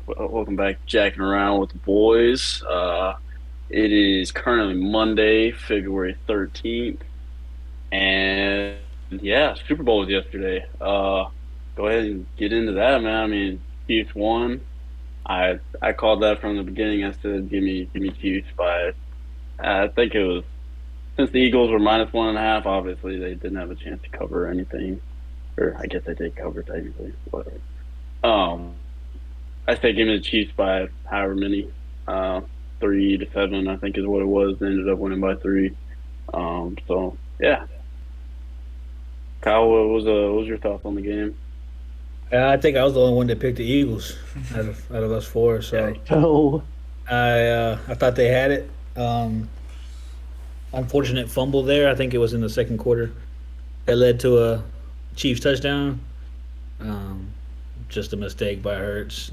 welcome back, jacking around with the boys. It is currently Monday, February 13th, and yeah, Super Bowl was yesterday. Go ahead and get into that, man. I mean, Chiefs won. I called that from the beginning. I said, give me Chiefs by. I think it was since the Eagles were -1.5. Obviously, they didn't have a chance to cover anything, or I guess they did cover technically. Whatever. Um, I say give me the Chiefs by however many, 3-7, I think is what it was. They ended up winning by three. So yeah, Kyle, what was your thoughts on the game? I think I was the only one that picked the Eagles out of us four. Yeah, So Oh, I thought they had it. Unfortunate fumble there. I think it was in the second quarter that led to a Chiefs touchdown. Um, just a mistake by Hurts.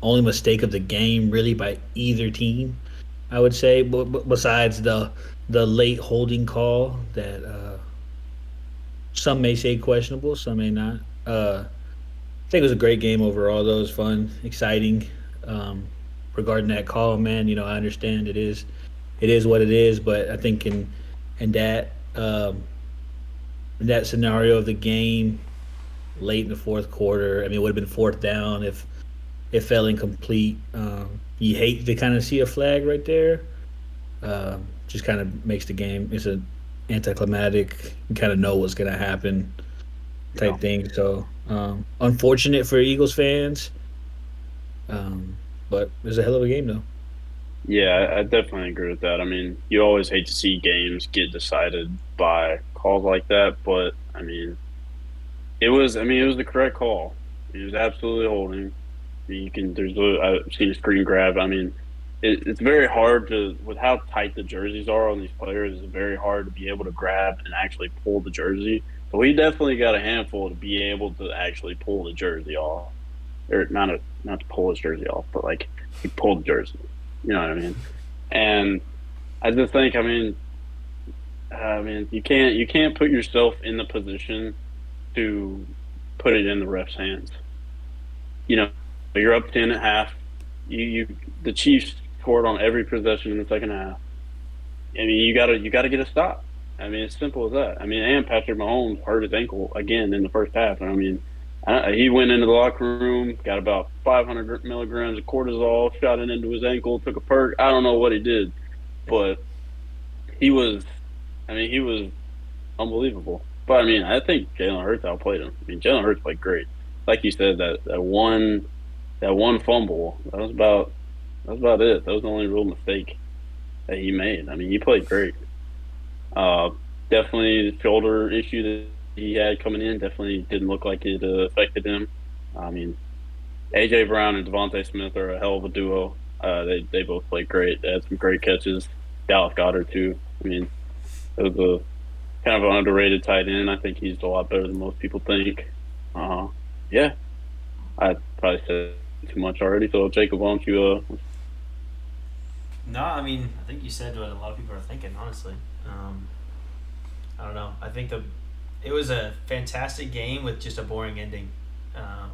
Only mistake of the game, really, by either team. I would say, but besides the late holding call that some may say questionable, some may not. I think it was a great game overall. Though it was fun, exciting. Um, Regarding that call, man, I understand it is what it is. But I think in that scenario of the game, late in the fourth quarter, I mean, it would have been fourth down if it fell incomplete. You hate to kind of see a flag right there. Just kind of makes the game. It's a anticlimactic. You kind of know what's going to happen yeah, type thing. So unfortunate for Eagles fans. Um, but it was a hell of a game, though. yeah. I definitely agree with that. I mean, you always hate to see games get decided by calls like that, but I mean, it was. I mean, it was the correct call. It was absolutely holding. You can. I've seen a screen grab. I mean, it's very hard to with how tight the jerseys are on these players. It's very hard to be able to grab and actually pull the jersey. So he definitely got a handful to be able to actually pull the jersey off, or not to pull his jersey off, but like he pulled the jersey. You know what I mean? And I just think, I mean, you can't put yourself in the position to put it in the ref's hands. You know, you're up 10 at half. The Chiefs scored on every possession in the second half. I mean, you gotta get a stop. I mean, it's simple as that. I mean, and Patrick Mahomes hurt his ankle again in the first half. And I mean, he went into the locker room, got about 500 milligrams of cortisol, shot it into his ankle, took a perk. I don't know what he did, but he was. I mean, he was unbelievable. But I mean, I think Jalen Hurts outplayed him. I mean, Jalen Hurts played great. Like you said, that one fumble, that was about it. That was the only real mistake that he made. I mean, he played great. Uh, Definitely the shoulder issue that he had coming in definitely didn't look like it affected him. I mean, AJ Brown and Devontae Smith are a hell of a duo. They both played great. They had some great catches. Dallas Goddard too. I mean, it was a kind of an underrated tight end. I think he's a lot better than most people think. Uh, yeah, I probably said too much already. So Jacob, why don't you? No, I mean, I think you said what a lot of people are thinking. Honestly, um, I don't know. I think it was a fantastic game with just a boring ending. Um,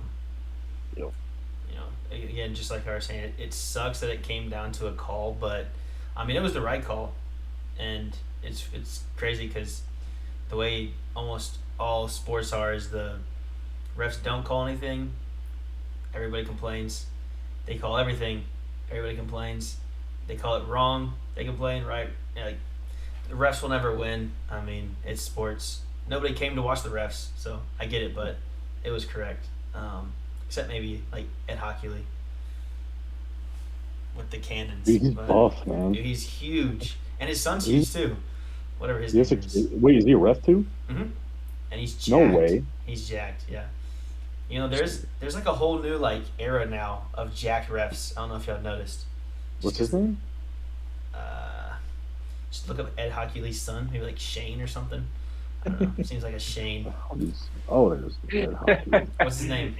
You know, Again, just like I was saying, it sucks that it came down to a call, but I mean, it was the right call, and it's crazy because the way almost all sports are is the refs don't call anything, everybody complains. They call everything, everybody complains. They call it wrong, they complain. Right? Yeah, like the refs will never win. I mean, it's sports. Nobody came to watch the refs, so I get it, but it was correct. Except maybe like Ed Hockley with the cannons, dude, he's but buff, man. dude, he's huge, and his son's He's, huge too. Whatever his he has name a, is. wait, is he a ref too? hmm And he's No jacked. way. He's jacked. Yeah. There's like a whole new like era now of jacked refs. I don't know if y'all noticed. Just What's his because name? uh, just look up Ed Hockley's son, maybe like Shane or something. I don't know. Seems like a Shane. There's Red Hockey. What's his name?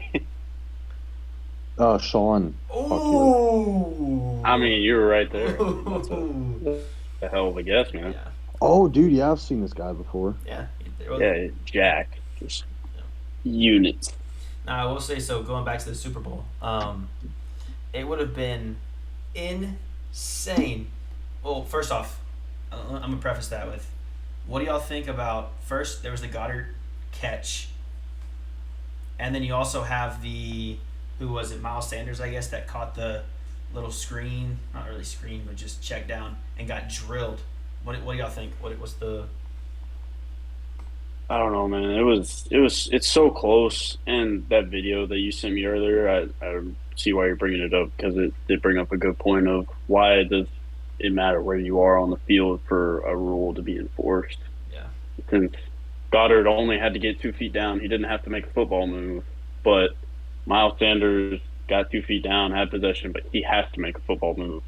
Sean Hockey. I Ooh. mean, you were right there. Ooh. That's a hell of a guess, man. Yeah. Oh, dude, yeah, I've seen this guy before. Yeah. Well, Yeah, Jack, just yeah. units. Now, I will say so. Going back to the Super Bowl, it would have been insane. Well, first off, I'm gonna preface that with, what do y'all think about? First, there was the Goddard catch, and then you also have the, who was it, Miles Sanders, I guess, that caught the little screen, not really screen, but just check down and got drilled. What do y'all think? What was the? I don't know, man. It's so close. And that video that you sent me earlier, I see why you're bringing it up because it did bring up a good point of why does it matter where you are on the field for a rule to be enforced. Yeah. Since Goddard only had to get 2 feet down, he didn't have to make a football move. But Miles Sanders got 2 feet down, had possession, but he has to make a football move.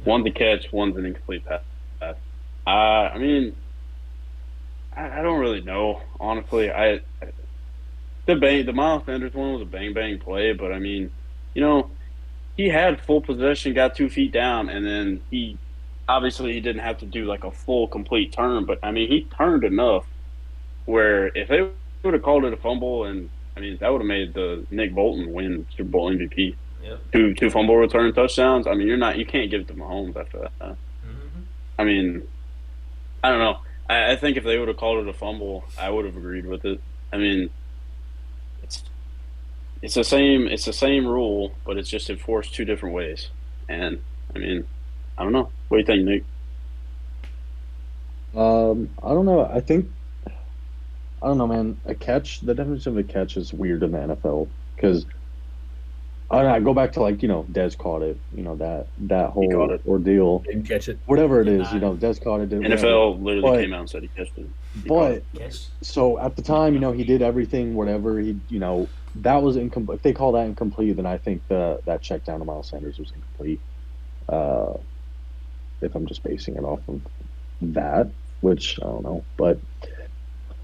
One's a catch, one's an incomplete pass. I mean, I don't really know, honestly. The Miles Sanders one was a bang bang play, but I mean, you know, he had full possession, got 2 feet down, and then he obviously he didn't have to do like a full complete turn, but I mean he turned enough where if they would have called it a fumble, and I mean that would have made the Nick Bolton win Super Bowl MVP. Yep. Two fumble return touchdowns. I mean you can't give it to Mahomes after that. Mm-hmm. I mean, I don't know. I think if they would have called it a fumble, I would have agreed with it. I mean, it's it's the same rule, but it's just enforced two different ways. And I mean, I don't know. What do you think, Nick? I don't know. I don't know, man. A catch, the definition of a catch is weird in the NFL because I don't know, I go back to like Dez caught it, that He caught whole it. ordeal, Didn't catch it. whatever it Did is, not. Dez caught it, did whatever. NFL literally But- came out and said he catched it. He caught But it. Catch. so at the time, he did everything, whatever that was incomplete. If they call that incomplete, then I think that check down to Miles Sanders was incomplete. If I'm just basing it off of that, which I don't know, but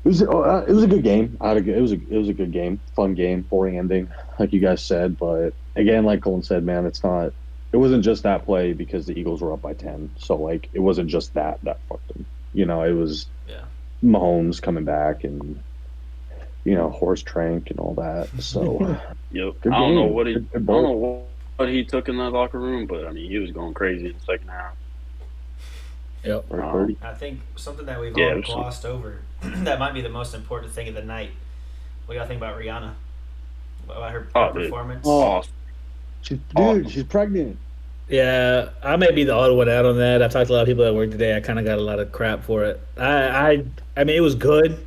it was a good game. It was a good game, fun game, boring ending, like you guys said. But again, like Colin said, man, it wasn't just that play because the Eagles were up by 10. So like it wasn't just that fucked them. It was Yeah. Mahomes coming back and horse trank and all that. So Yep. Good I don't know game. what he Good I don't ball. know what he took in that locker room, but I mean he was going crazy in the second half. Yep. or 30. I think something that we've Yeah, all it was- glossed over that might be the most important thing of the night. What do y'all think about Rihanna? About her Oh, dude. performance? Oh. Oh. She's pregnant. Yeah, I may be the odd one out on that. I've talked to a lot of people at work today. I kind of got a lot of crap for it. I mean, it was good.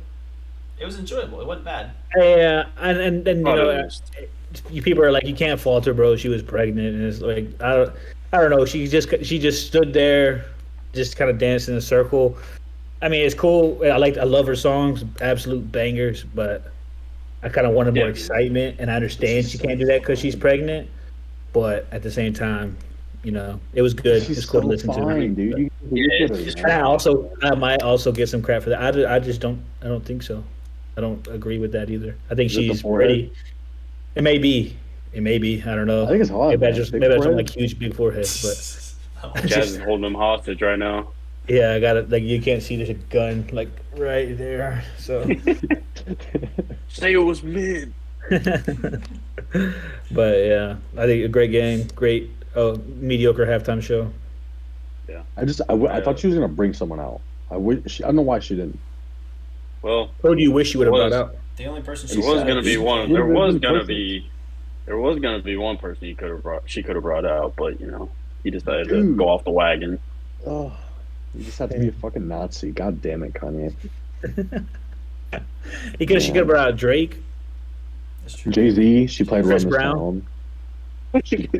It was enjoyable. It wasn't bad. Yeah, and you Thought know, it was- you people are like, you can't falter, bro. She was pregnant, and it's like, I don't know. She just stood there, just kind of danced in a circle. I mean, it's cool. I love her songs, absolute bangers. But I kind of wanted more Yeah. excitement, and I understand she can't do that because she's pregnant. But at the same time, it was good. She's It's cool to so listen fine, to. dude. You can Yeah, look at it's her, man. I might also get some crap for that. I just don't. I don't think so. I don't agree with that either. I think Is it the she's forehead? pretty. It may be. It may be. I don't know. I think it's hot. Maybe I man. just Big maybe I just don't forehead. like huge big foreheads, but Jazz is holding him hostage right now. yeah, I got it. Like you can't see there's a gun like right there. So, Say it was mid. but yeah, I think a great game, great mediocre halftime show. I thought she was gonna bring someone out. I don't know why she didn't. Well, Who do you wish you would have Was- brought out? The only person there she was said gonna be one. Would've There been was perfect. gonna be one person he could have brought. She could have brought out, but he decided to Dude. go off the wagon. Oh, you just have to be a fucking Nazi. God damn it, Kanye. She could have brought out Drake. That's true. Jay-Z, she played Chris Run This Brown. Town.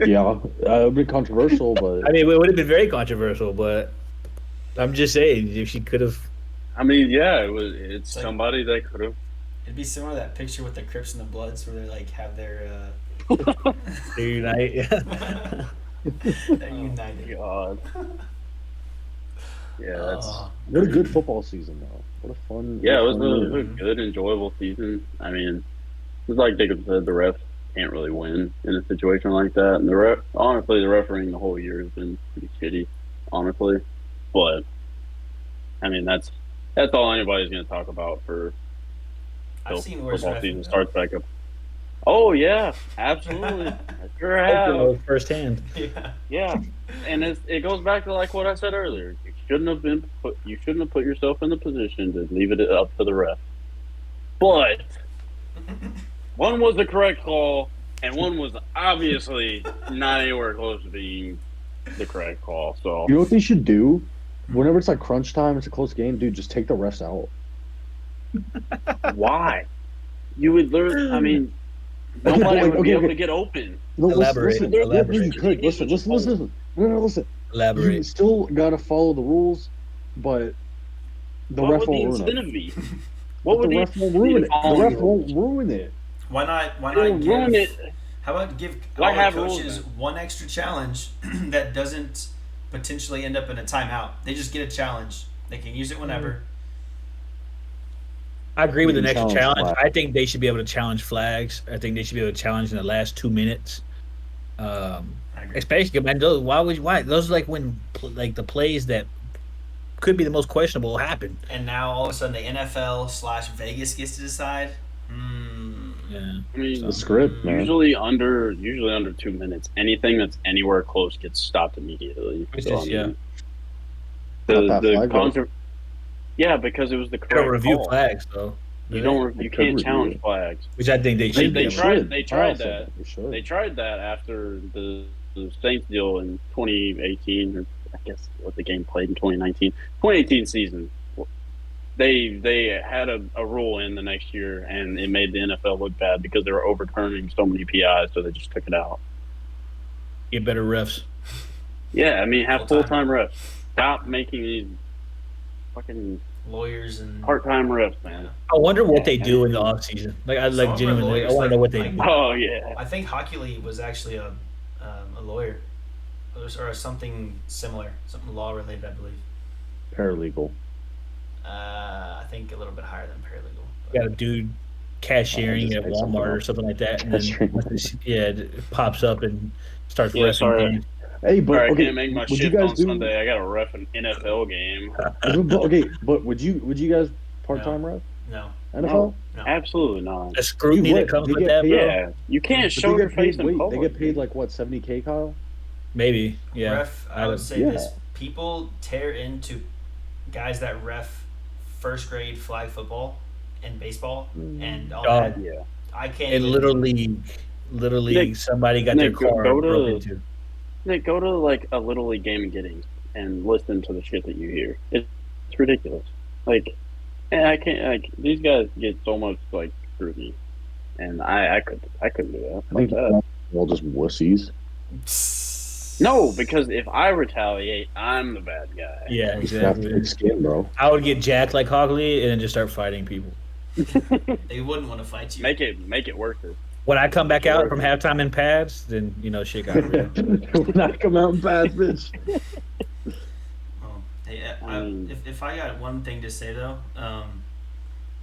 Yeah, a bit controversial, but I mean, it would have been very controversial, but I'm just saying if she could have. I mean, yeah, it's Like- somebody that could have. It'd be similar to that picture with the Crips and the Bloods where they like have their Unite. they're united. God. Yeah, that's. what a good football season, though. What a fun. Yeah, it what was a fun a year. good, enjoyable season. I mean, it's like Jacob said, the refs can't really win in a situation like that. And honestly, the refereeing the whole year has been pretty shitty, honestly. But I mean, that's all anybody's going to talk about for I've till seen worse football refing, season though. starts back up. Oh yeah, absolutely. I sure Open have. those firsthand. Yeah. Yeah, and it goes back to like what I said earlier. You shouldn't have put yourself in the position to leave it up to the ref. But one was the correct call, and one was obviously not anywhere close to being the correct call. So You know what they should do? Whenever it's like crunch time, it's a close game, dude. Just take the refs out. why? You would learn. I mean, Okay, but nobody like, would be okay, able okay. to get open. No, listen, Elaborate. listen. There's Yeah, no, Elaborate. you the thing could is listen, with the listen, listen, polls. listen. No, no, listen. You Elaborate. still gotta follow the rules, but the What ref would the won't ruin it. incentive be? What But the would the ref won't incentive be ruin to it. The following ref the won't rules? ruin it. Why not? Why It not will ruin give? it. How about give Why all the have rules coaches then? one extra challenge that doesn't potentially end up in a timeout? They just get a challenge. They can use it whenever. I agree You with can an extra challenge challenge. flag. I think they should be able to challenge flags. I think they should be able to challenge in the last 2 minutes. I agree. Especially, man, why those are like when like the plays that could be the most questionable happen. And now all of a sudden the NFL/Vegas gets to decide. Yeah. I The mean, So script, man. usually under 2 minutes, anything that's anywhere close gets stopped immediately. it's So I just yeah. mean, Not that the flag though. contra- yeah, because it was the They don't correct review call. flags though, do they? They You could can't review challenge it. flags. Which I think they They, should be They they able to. tried should. they Kyle tried said that. that. They should. They tried that after the Saints deal in 2018, or I guess what the game played in 2019, 2018 season. They had a rule in the next year, and it made the NFL look bad because they were overturning so many PIs, so they just took it out. Get better refs. Yeah, I mean, have Full-time. full-time refs. Stop making these fucking Lawyers and part-time refs, man. I wonder what they Yeah. do in the off season. Like I Some like of our genuinely. I lawyers, want to know what they like- do. Oh yeah. I think Hockey League was actually a lawyer, or something similar, something law related, I believe. Paralegal. I think a little bit higher than paralegal. You got a dude cashiering just at made something Walmart or up. something like that, and Cashiering. then it pops up and starts Yeah, refing sorry. games. Hey, but Sorry, I okay, can't make my would you shift guys on do? Sunday. I got to ref an NFL game. Okay, but would you guys part-time ref No, NFL? no. Absolutely not. The scrutiny Dude, that what? comes They with get that, paid- bro. Yeah, you can't But show they your get face paid. in Wait, public. they get paid like what, 70K, Kyle? Maybe, yeah. Ref, I would say Yeah. this: people tear into guys that ref first grade flag football and baseball and all Oh, that. Yeah. I can't. In even- Little league, Nick- somebody got their Nick, go car to- broke into. Nick, go to like a little league game in Giddings and listen to the shit that you hear. It's ridiculous. Like, and I can't. Like, these guys get so much like scrutiny, and I couldn't do that. I think Fuck that. they're all just wussies. No, because if I retaliate, I'm the bad guy. Yeah, Just have exactly. thick skin, bro. I would get jacked like Hockley and then just start fighting people. They wouldn't want to fight you. Make it worth it. When I come back out from halftime in pads, then shit got real. When I come out in pads, bitch. Oh, hey, Mm. if I got one thing to say though,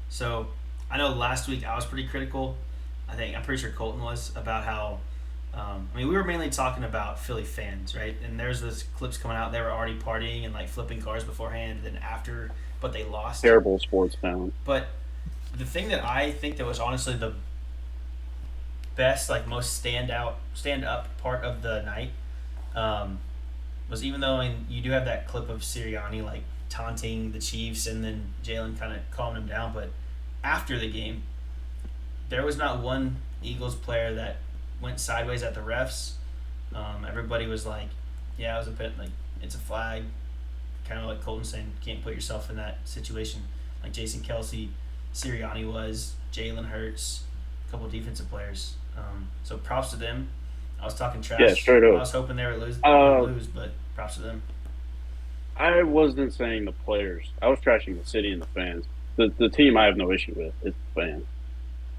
so I know last week I was pretty critical. I'm pretty sure Colton was about how. We were mainly talking about Philly fans, right? And there's this clips coming out. They were already partying and like flipping cars beforehand, and then after, but they lost. Terrible sports fan. But the thing that I think that was honestly the best, like most stand up part of the night, was even though you do have that clip of Sirianni like taunting the Chiefs and then Jalen kind of calming him down, but after the game, there was not one Eagles player that went sideways at the refs. Everybody was like, "Yeah, it was a bit like it's a flag." Kind of like Colton saying, "Can't put yourself in that situation." Like Jason Kelsey, Sirianni was, Jalen Hurts, a couple of defensive players. So props to them. I was talking trash. Yeah, straight up. I was hoping they would lose, but props to them. I wasn't saying the players. I was trashing the city and the fans. The team I have no issue with. It's the fans.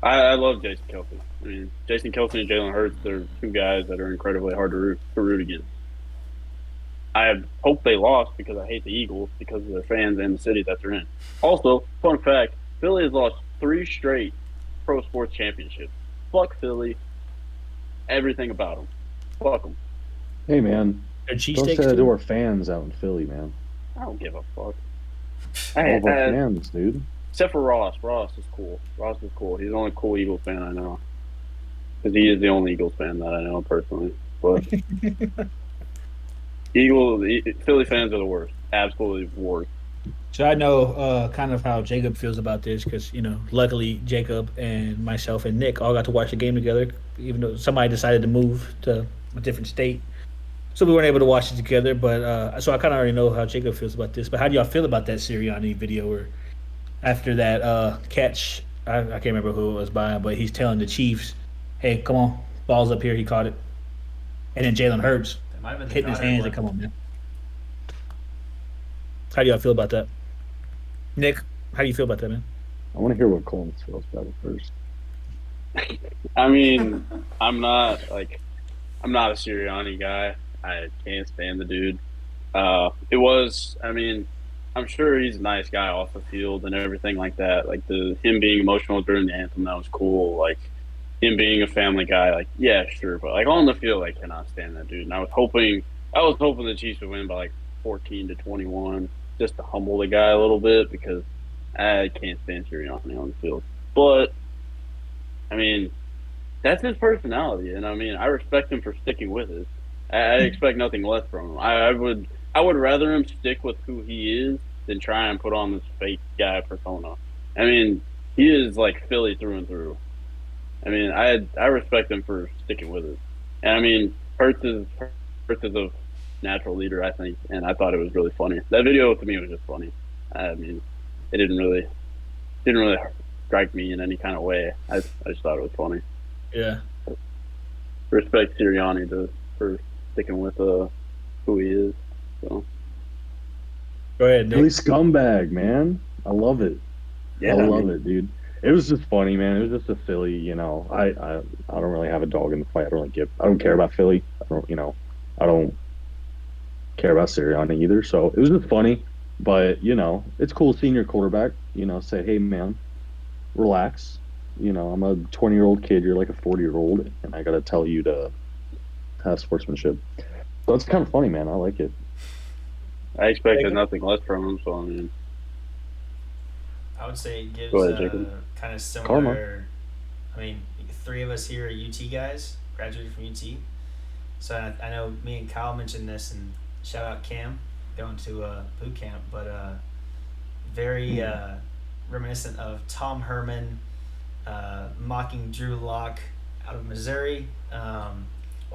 I love Jason Kelsey. I mean, Jason Kelsey and Jalen Hurts, they're two guys that are incredibly hard to root against. I hope they lost because I hate the Eagles because of their fans and the city that they're in. Also, fun fact, Philly has lost 3 straight pro sports championships. Fuck Philly. Everything about them. Fuck them. Hey, man. Their Don't say cheesesteaks that to too. our fans out in Philly, man. I don't give a fuck. All of our fans, dude. Except for Ross. Ross is cool. He's the only cool Eagles fan I know. because he is the only Eagles fan that I know personally. But Philly fans are the worst, absolutely worst. So I know kind of how Jacob feels about this because luckily Jacob and myself and Nick all got to watch the game together, even though somebody decided to move to a different state, so we weren't able to watch it together. But so I kind of already know how Jacob feels about this. But how do y'all feel about that Sirianni video where after that catch, I can't remember who it was by, but he's telling the Chiefs, "Hey, come on, ball's up here." He caught it, and then Jalen Hurts That might have been the hitting his Goddard hands. Like, one. come on, man. How do y'all feel about that, Nick? How do you feel about that, man? I want to hear what Columbus feels about it first. I mean, I'm not like I'm not a Sirianni guy. I can't stand the dude. It was. I mean, I'm sure he's a nice guy off the field and everything like that. Like the him being emotional during the anthem, that was cool. Like him being a family guy, like yeah, sure. But like on the field, I cannot stand that dude. And I was hoping the Chiefs would win by like 14-21, just to humble the guy a little bit because I can't stand Sirianni on the field. But I mean, that's his personality, and I mean, I respect him for sticking with it. I expect nothing less from him. I would rather him stick with who he is than try and put on this fake guy persona. I mean, he is like Philly through and through. I mean, I respect him for sticking with it, and I mean, Hurts is a natural leader, I think, and I thought it was really funny. That video to me was just funny. I mean, it didn't really strike me in any kind of way. I just thought it was funny. Yeah. Respect Sirianni for sticking with who he is. So Go ahead, Philly Nick. scumbag, man. I love it. yeah, I I love mean, it, dude. It was just funny, man. It was just a Philly, I don't really have a dog in the fight. I don't care about Philly. I don't care about Sirianni either. So it was just funny. But, it's cool seeing your quarterback, say, hey man, relax. I'm a 20-year-old kid, you're like a 40-year-old, and I gotta tell you to have sportsmanship. So it's kind of funny, man. I like it. I expected Jacob? nothing less from him. So I mean, I would say it go gives ahead, Jacob. kind of Karma. similar. I mean, three of us here are UT guys, graduated from UT. So I know me and Kyle mentioned this, and shout out Cam going to boot camp, but very reminiscent of Tom Herman mocking Drew Lock out of Missouri. What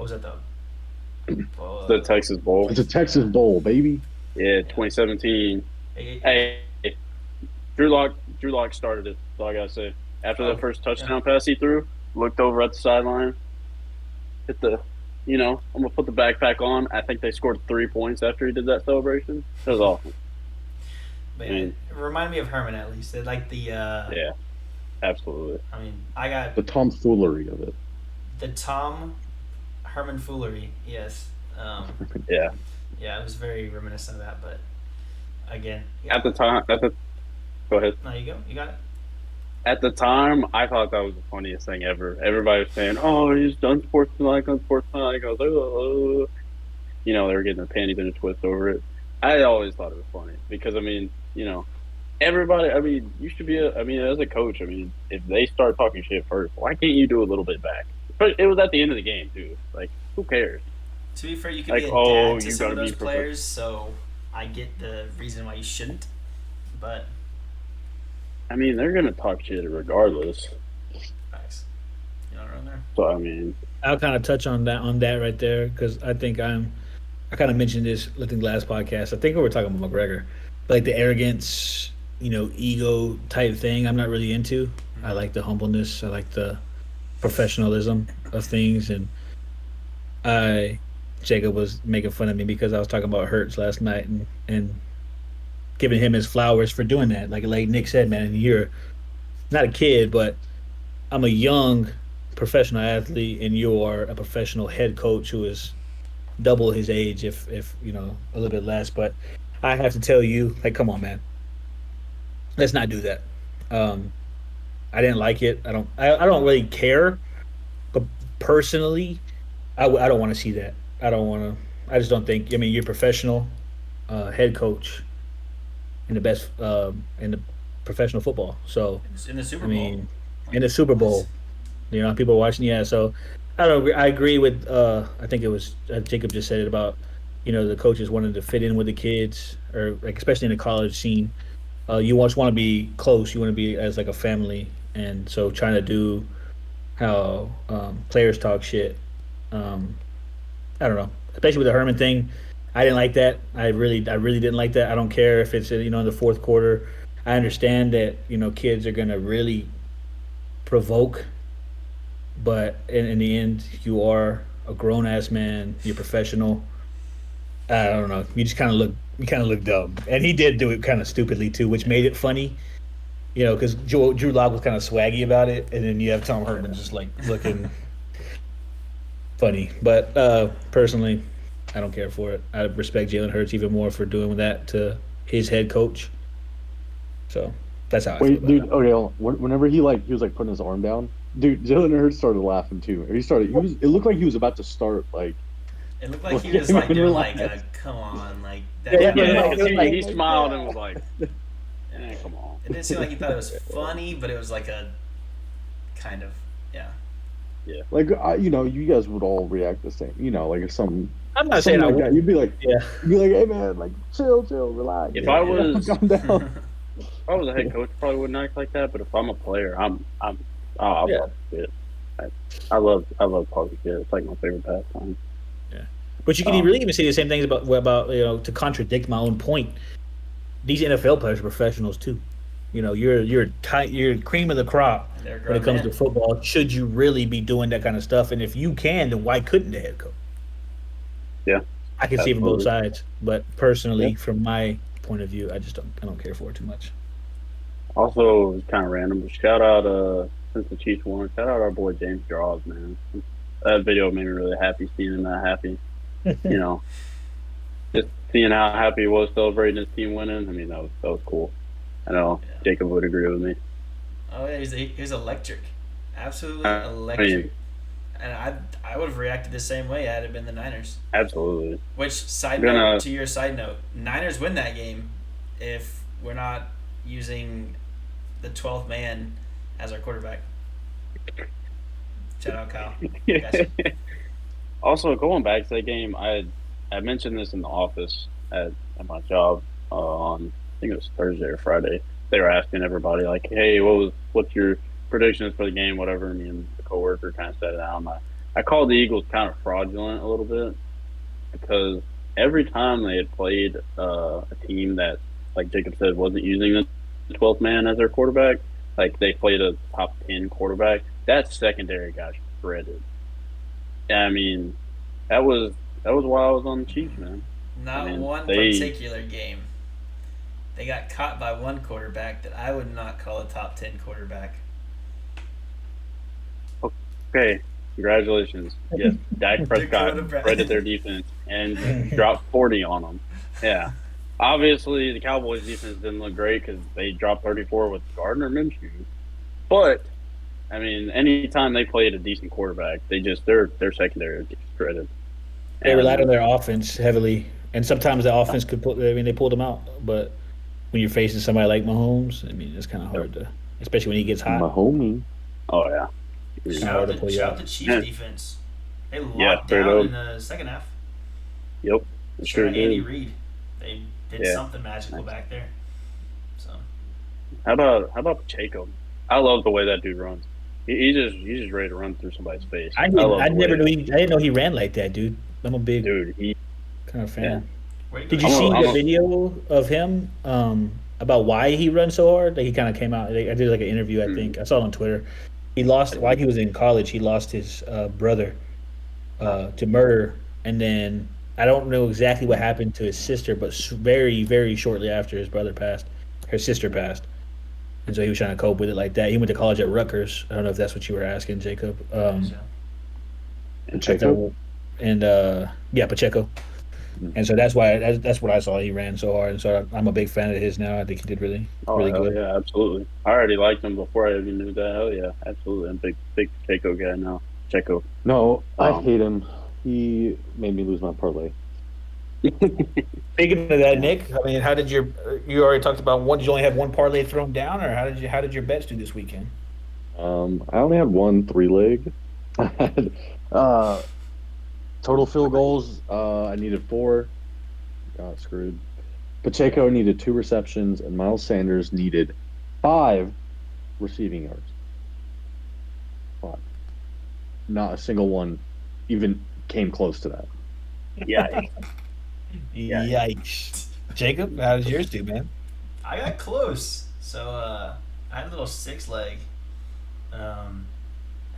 was that though? The Texas Bowl, It's a Texas Bowl, baby. yeah, 2017. Hey, Drew Lock started it. That's all I gotta say. After Oh, that first yeah. touchdown pass he threw, looked over at the sideline, hit the, I'm gonna put the backpack on. I think they scored 3 points after he did that celebration. That was awesome. But yeah, it reminded me of Herman at least. It like the Yeah, absolutely. I mean, I got The tomfoolery of it. the Tom Herman foolery. Yes. Yeah. Yeah, it was very reminiscent of that. But again, At the time, go ahead. no, you go. You got it. At the time, I thought that was the funniest thing ever. Everybody was saying, "Oh, he's unsportsmanlike, unsportsmanlike." I was like, "Oh," they were getting their panties in a twist over it. I always thought it was funny because I mean, everybody. I mean, you should be. As a coach, I mean, if they start talking shit first, why can't you do a little bit back? But it was at the end of the game too. Like, who cares? To be fair, you could Like, be a oh, dad to you some of gotta be those players, so I get the reason why you shouldn't. But I mean, they're gonna talk shit regardless. facts, you know what I mean there. So I mean, I'll kind of touch on that right there because I think I kind of mentioned this I think last podcast. I think we were talking about McGregor, like the arrogance, ego type thing. I'm not really into. I like the humbleness. I like the professionalism of things, and Jacob was making fun of me because I was talking about Hurts last night and giving him his flowers for doing that. Like Nick said, man, you're not a kid, but I'm a young professional athlete, and you are a professional head coach who is double his age, if a little bit less. But I have to tell you, like, come on, man, let's not do that. Um, I didn't like it. I don't really care, but personally, I don't want to see that. I don't want to. I just don't think. I mean, you're a professional head coach in the best in the professional football. So In the Super I Bowl. mean, in the Super Bowl, You know, people are watching. Yeah, so I don't know. I agree with. I think it was Jacob just said it about. You know, the coaches wanted to fit in with the kids, or like especially in the college scene. You just want to be close. You want to be as like a family, and so trying to do how players talk shit. Um, I don't know, especially with the Herman thing. I didn't like that. I really didn't like that. I don't care if it's in the fourth quarter. I understand that kids are gonna really provoke, but in the end, you are a grown ass man. You're professional. I don't know. You kind of look dumb, and he did do it kind of stupidly too, which made it funny. Because Drew Lock was kind of swaggy about it, and then you have Tom Herman just like looking funny. But personally, I don't care for it. I respect Jalen Hurts even more for doing that to his head coach. So that's how I feel Wait, about dude. that. Okay, whenever he was like putting his arm down, dude, Jalen Hurts started laughing too. He started. He was. It looked like he was about to start like. It looked like he was like doing like a come on, like that. Yeah, Kind of, Yeah, no, because it was like, he smiled and was like, come on. it didn't seem like he thought it was funny, but it was like a kind of Like you guys would all react the same. Like if some I'm not saying something I like that, would. you'd Yeah, be like, hey man, like chill, relax. If I was calm down. if I was a head coach, probably wouldn't act like that. But if I'm a player, I yeah, love it. I love talking shit. It's like my favorite pastime. yeah. But you can really even say the same things about to contradict my own point. These NFL players are professionals too. You're cream of the crop they're when it grown comes to men. football. Should you really be doing that kind of stuff? And if you can, then why couldn't the head coach? Yeah, I can see from both absolutely. sides, but Yeah. personally, from my point of view, I don't care for it too much. Also, it's kind of random, but shout out since the Chiefs won, shout out our boy James Draws, man. That video made me really happy seeing him that happy. You know, just seeing how happy he was celebrating his team winning. I mean, that was cool. I know Yeah. Jacob would agree with me. Oh yeah, he was electric, absolutely I electric. mean, And I would have reacted the same way had it been the Niners. absolutely. Which side I'm note gonna to your side note, Niners win that game if we're not using the 12th man as our quarterback. Shout out Kyle. Gotcha. Also, going back to that game, I mentioned this in the office at my job on I think it was Thursday or Friday. They were asking everybody like, "Hey, what's your predictions for the game?" Whatever. Me and the coworker kind of said it out. I called the Eagles kind of fraudulent a little bit because every time they had played a team that, like Jacob said, wasn't using the 12th man as their quarterback, like they played a top 10 quarterback, that secondary got shredded. I mean, that was why I was on the Chiefs, man. I Not mean, one they particular game. They got caught by one quarterback that I would not call a top 10 quarterback. okay. Congratulations. Yes, Dak Prescott Dakota Brown. shredded their defense and dropped 40 on them. Yeah. Obviously, the Cowboys' defense didn't look great because they dropped 34 with Gardner Minshew. But I mean, anytime they played a decent quarterback, their secondary is just shredded. They relied on And their offense heavily, and sometimes the offense could put. I mean, they pulled them out, but when you're facing somebody like Mahomes, I mean, it's kind of hard to, especially when he gets hot. My homie. oh yeah, Kinda Shout hard out to pull you shout out. out the Chiefs Yeah. defense. They Yeah, locked straight down up. in the second half. Yep, it Sure, sure Andy did. Reid. They did Yeah. something magical back there. So How about Pacheco? I love the way that dude runs. He's just ready to run through somebody's face. I I didn't. love I the never way, knew. I didn't know he ran like that, dude. I'm a big dude. kind of Yeah. fan. where you Did go? you see I'm the a video of him about why he runs so hard? Like he kind of came out. I did like an interview. I mm, think I saw it on Twitter. He I lost while didn't. he was in college. He lost his brother to murder, and then I don't know exactly what happened to his sister, but very very shortly after his brother passed, her sister passed, and so he was trying to cope with it like that. He went to college at Rutgers. I don't know if that's what you were asking, Jacob. So, At Pacheco? the, and yeah, Pacheco. And so that's what I saw. He ran so hard, and so I'm a big fan of his now. I think he did really Oh really hell good. yeah, absolutely. I already liked him before I even knew that. Hell yeah, absolutely. I'm a big Pacheco guy now. Pacheco. No, I Um, hate him. He made me lose my parlay. Speaking of that, Yeah. Nick, I mean, how did you already talked about one? Did you only have one parlay thrown down, or how did your bets do this weekend? I only had one three leg. I had total field goals. I needed four. Got screwed. Pacheco needed two receptions, and Miles Sanders needed five receiving yards. Five. Not a single one even came close to that. Yeah, yeah. Yikes. Jacob, how does yours do, man? I got close. So I had a little six leg. Um,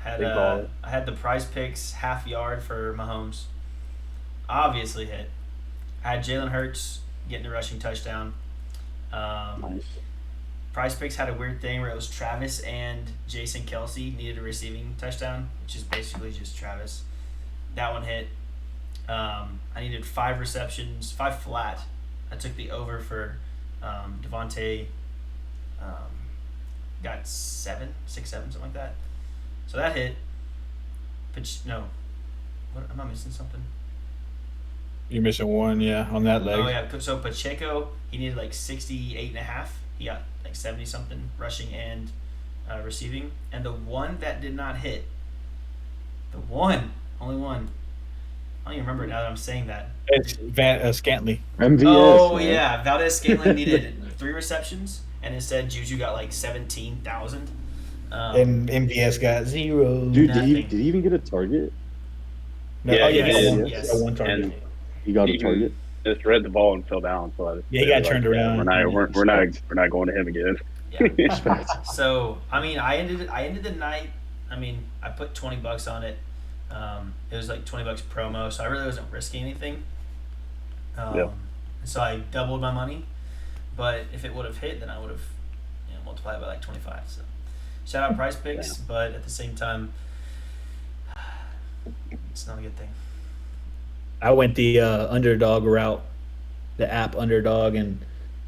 Big baller. I had the Prize Picks half yard for Mahomes. Obviously hit. I had Jalen Hurts getting the rushing touchdown. Nice. Prize Picks had a weird thing where it was Travis and Jason Kelsey needed a receiving touchdown, which is basically just Travis. That one hit. I needed five receptions, five flat. I took the over for Devontae. Got six, seven, something like that. So that hit. No. What, am I missing something? You're missing one, yeah, on that leg. Oh, yeah. So Pacheco, he needed like 68 and a half. He got like 70 something rushing and receiving. And the one that did not hit, only one. I don't even remember it now that I'm saying that. It's Scantley. MVS. Oh, man. yeah. Valdez Scantling needed 3 receptions, and instead Juju got like 17,000. And MVS got 0. Dude, Nothing. did he even get a target? No, Yeah, oh, yeah, he he got did. one, Yes. he got one target. And He got a he target. just read the ball and fell down. So Yeah, he got turned around. We're not going to him again. Yeah. Respect. So I mean, I ended the night. I mean, I put $20 on it. It was like $20 promo, so I really wasn't risking anything. Yeah. So I doubled my money, but if it would have hit, then I would have multiplied it by like 25. So shout out Prize Picks, but at the same time, it's not a good thing. I went the underdog route, the app underdog, and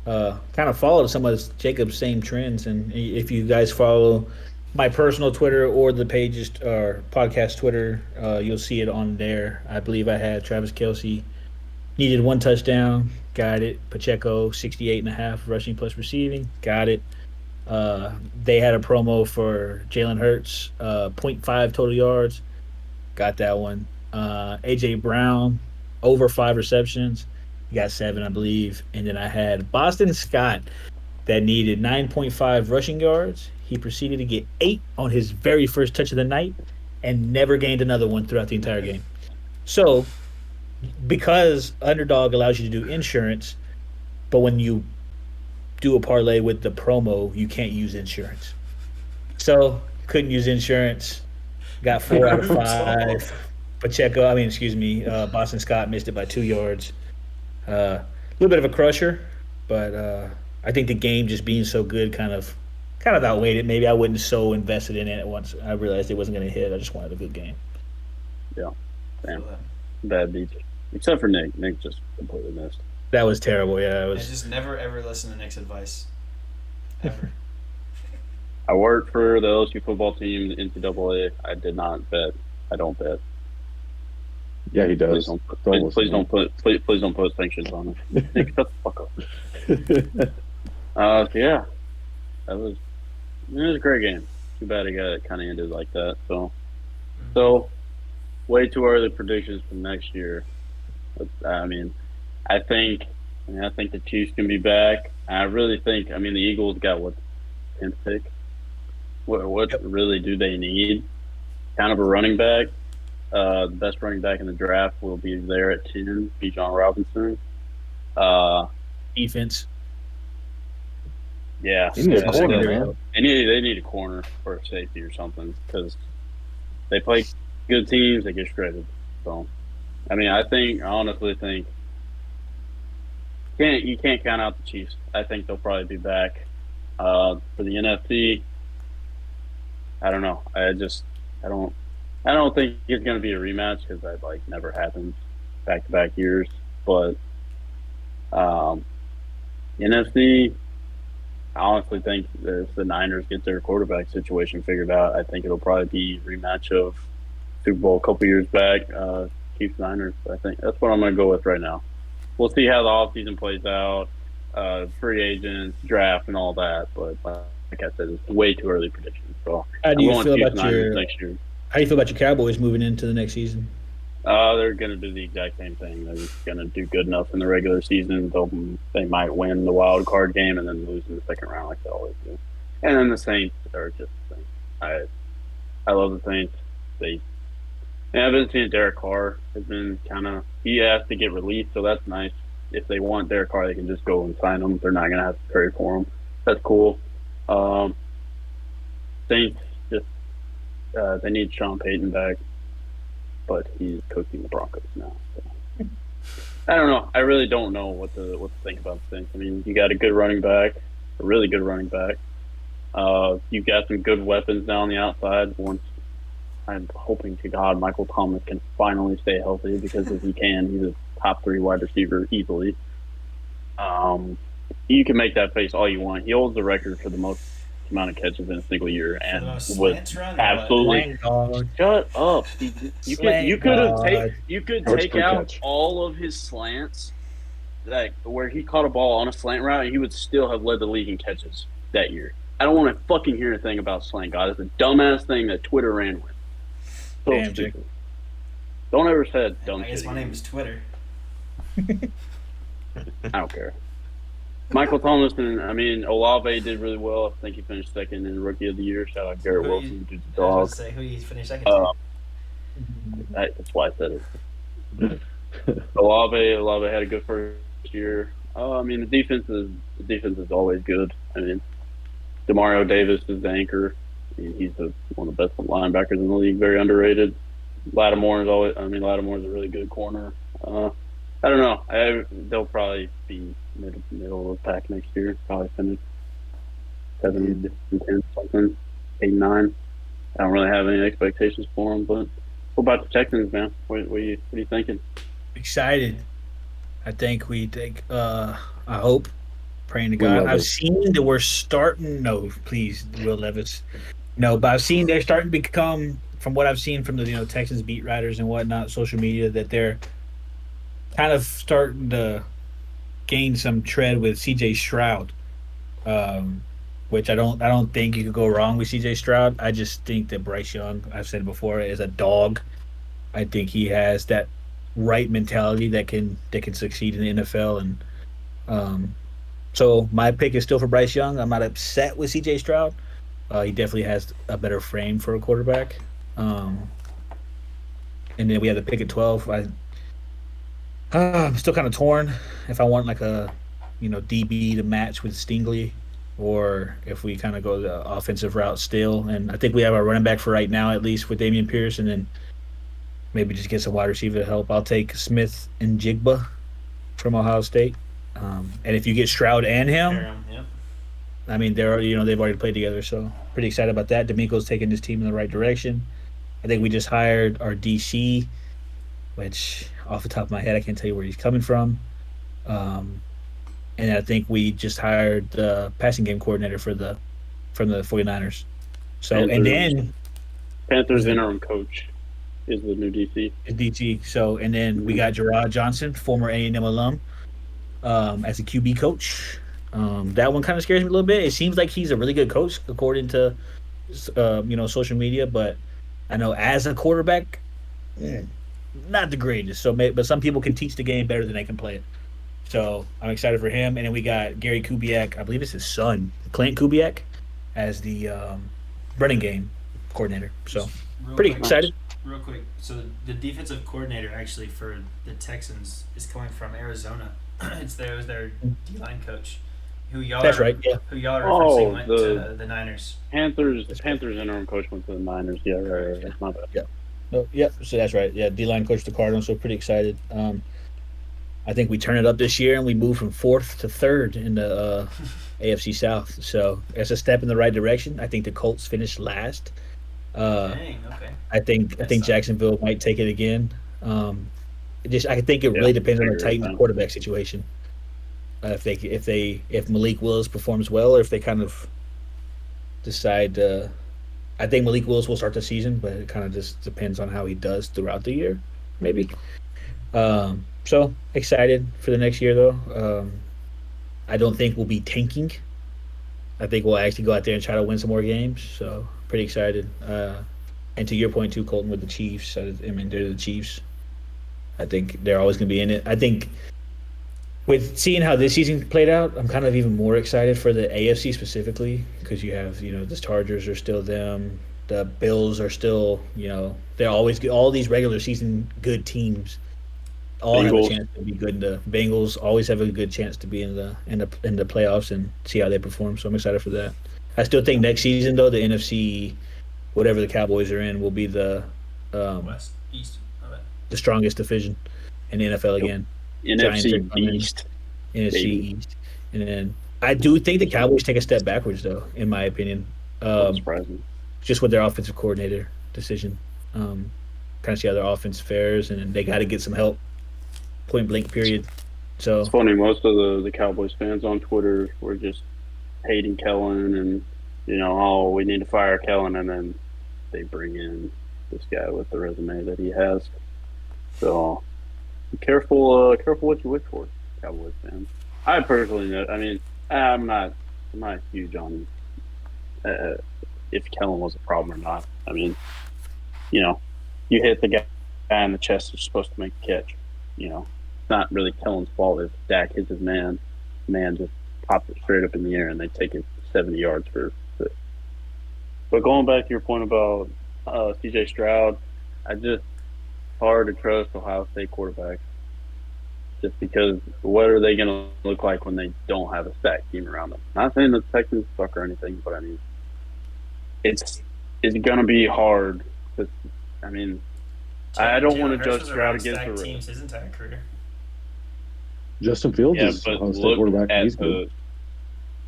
kind of followed some of Jacob's same trends. And if you guys follow my personal Twitter or the pages or podcast Twitter, you'll see it on there. I believe I had Travis Kelsey needed one touchdown, got it. Pacheco 68.5 rushing plus receiving, got it. They had a promo for Jalen Hurts, 0.5 total yards, got that one. AJ Brown over 5 receptions, he got 7, I believe. And then I had Boston Scott that needed 9.5 rushing yards. He proceeded to get 8 on his very first touch of the night and never gained another one throughout the entire game. So, because underdog allows you to do insurance, but when you do a parlay with the promo, you can't use insurance. So, couldn't use insurance. Got 4 out of 5. Boston Scott missed it by 2 yards. A little bit of a crusher, but I think the game just being so good kind of outweighed it. Maybe I wasn't so invested in it once I realized it wasn't going to hit. I just wanted a good game. Yeah. Damn. Bad beats. Except for Nick. Nick just completely missed. That was terrible. Yeah, it I was. just never ever listen to Nick's advice. Ever. I worked for the LSU football team, the NCAA. I did not bet. I don't bet. Yeah, he Please does. don't put, Don't please listen. please don't put sanctions on it. Nick, shut the fuck up. Yeah, it was a great game. Too bad it got kind of ended like that. So way too early predictions for next year. But, I think the Chiefs can be back. I really think. The Eagles got what 10th pick. What really do they need? Kind of a running back. The best running back in the draft will be there at 10, Bijan Robinson. Defense. Yeah. He needs a corner, man. They need a corner or a safety or something because they play good teams, they get shredded. So, I honestly think you can't count out the Chiefs. I think they'll probably be back. For the NFC, I don't know. I don't think it's going to be a rematch because that never happened back-to-back years. But NFC, I honestly think that if the Niners get their quarterback situation figured out, I think it'll probably be a rematch of Super Bowl a couple years back. Chiefs Niners. I think that's what I'm going to go with right now. We'll see how the offseason plays out, free agents, draft, and all that. But like I said, it's way too early prediction. So How do I'm you going feel Chiefs about Niners your next year. How do you feel about your Cowboys moving into the next season? They're going to do the exact same thing. They're going to do good enough in the regular season. They might win the wild card game and then lose in the second round like they always do. And then the Saints are just the same. I love the Saints. They haven't seen Derek Carr has been he has to get released, so that's nice. If they want Derek Carr, they can just go and sign him. They're not going to have to trade for him. That's cool. Um, Saints just they need Sean Payton back, but he's coaching the Broncos now. So. I don't know. I really don't know what to think about the Saints. I mean, you got a good running back, a really good running back. You've got some good weapons now on the outside. Once I'm hoping to God Michael Thomas can finally stay healthy, because if he can, he's a top 3 wide receiver easily. You can make that face all you want. He holds the record for the most amount of catches in a single year, For the and most was slants run, absolutely. Slang God. Shut up! You could God. Yards take per out catch. all of his slants, like where he caught a ball on a slant route, and he would still have led the league in catches that year. I don't want to fucking hear anything about slant God. It's a dumbass thing that Twitter ran with. So Damn, Jake. stupid. Don't ever say that dumb I guess shit my again. name is Twitter. I don't care. Michael Thomas and Olave did really well. I think he finished second in Rookie of the Year. Shout out Garrett Wilson, dude's a I was dog. about to say who you finished second to. That's why I said it. Olave had a good first year. The defense is always good. Demario Davis is the anchor. He's one of the best linebackers in the league. Very underrated. Lattimore's a really good corner. I don't know. They'll probably be middle of the pack next year. Probably finish 7 and 10 something, 8 and 9. I don't really have any expectations for them. But what about the Texans, man? What are you thinking? Excited. I think I hope, praying to Will God. I've Levis. seen that we're starting. No, please, Will Levis. No, but I've seen they're starting to become, from what I've seen from the Texans beat writers and whatnot, social media, that they're kind of starting to gain some tread with C.J. Stroud, which I don't think you could go wrong with C.J. Stroud. I just think that Bryce Young, I've said before, is a dog. I think he has that right mentality that can succeed in the NFL, and so my pick is still for Bryce Young. I'm not upset with C.J. Stroud. He definitely has a better frame for a quarterback. And then we have the pick at 12. I'm still kind of torn if I want like a DB to match with Stingley, or if we kind of go the offensive route still. And I think we have our running back for right now, at least with Damian Pierce, and then maybe just get some wide receiver to help. I'll take Smith and Jigba from Ohio State. And if you get Stroud and him, Yep. they've already played together, so pretty excited about that. D'Amico's taking his team in the right direction. I think we just hired our DC, which off the top of my head I can't tell you where he's coming from. And I think we just hired the passing game coordinator from the 49ers. So Panthers interim coach is the new DC. DC. So and then we got Gerard Johnson, former A&M alum, as a QB coach. That one kind of scares me a little bit. It seems like he's a really good coach according to social media, but I know as a quarterback, not the greatest. But some people can teach the game better than they can play it. So I'm excited for him. And then we got Gary Kubiak, I believe it's his son, Clint Kubiak, as the running game coordinator. So pretty excited. Real quick, so the defensive coordinator actually for the Texans is coming from Arizona. It was their D-line coach, who y'all That's are, right. Yeah. who y'all are referencing went the- to the Niners. Panthers interim coach went to the Niners. Yeah, right. That's my bad. Yeah. No, yeah. So that's right. Yeah. D-line coach the Cardinals. So pretty excited. I think we turn it up this year and we move from 4th to 3rd in the AFC South. So it's a step in the right direction. I think the Colts finished last. Dang, okay. I think Jacksonville might take it again. I think it really depends on the Titan quarterback situation. If Malik Willis performs well, or if they kind of decide. I think Malik Willis will start the season, but it kind of just depends on how he does throughout the year, maybe. So excited for the next year, though. I don't think we'll be tanking. I think we'll actually go out there and try to win some more games. So pretty excited. And to your point too, Colton, with the Chiefs. I mean, they're the Chiefs. I think they're always going to be in it. I think with seeing how this season played out, I'm kind of even more excited for the AFC specifically because you have the Chargers are still them, the Bills are still they're always good. All these regular season good teams all have a Bengals. chance to be good. The Bengals always have a good chance to be in the playoffs and see how they perform. So I'm excited for that. I still think next season though the NFC, whatever the Cowboys are in, will be um, West, East. I bet. the strongest division in the NFL Yep. again. Giants are NFC coming. Beast. NFC Baby. East, and then I do think the Cowboys take a step backwards, though, in my opinion, Not surprising. just with their offensive coordinator decision. Kind of see how their offense fares, and then they got to get some help. Point blank, period. So It's funny. Most of the Cowboys fans on Twitter were just hating Kellen, and oh, we need to fire Kellen, and then they bring in this guy with the resume that he has. So be careful, careful what you wish for, Cowboys fans. I personally know. I mean, I'm not huge on if Kellen was a problem or not. I mean, you hit the guy in the chest who's supposed to make the catch. It's not really Kellen's fault if Dak hits his man just pops it straight up in the air and they take it 70 yards for it. But going back to your point about C.J. Stroud, hard to trust Ohio State quarterbacks just because what are they going to look like when they don't have a stacked team around them? Not saying the Texans suck or anything, but I mean, it's going to be hard. I mean, I don't want to judge Stroud against the teams his entire career. Justin Fields Yeah, is but Ohio State look quarterback. at He's good.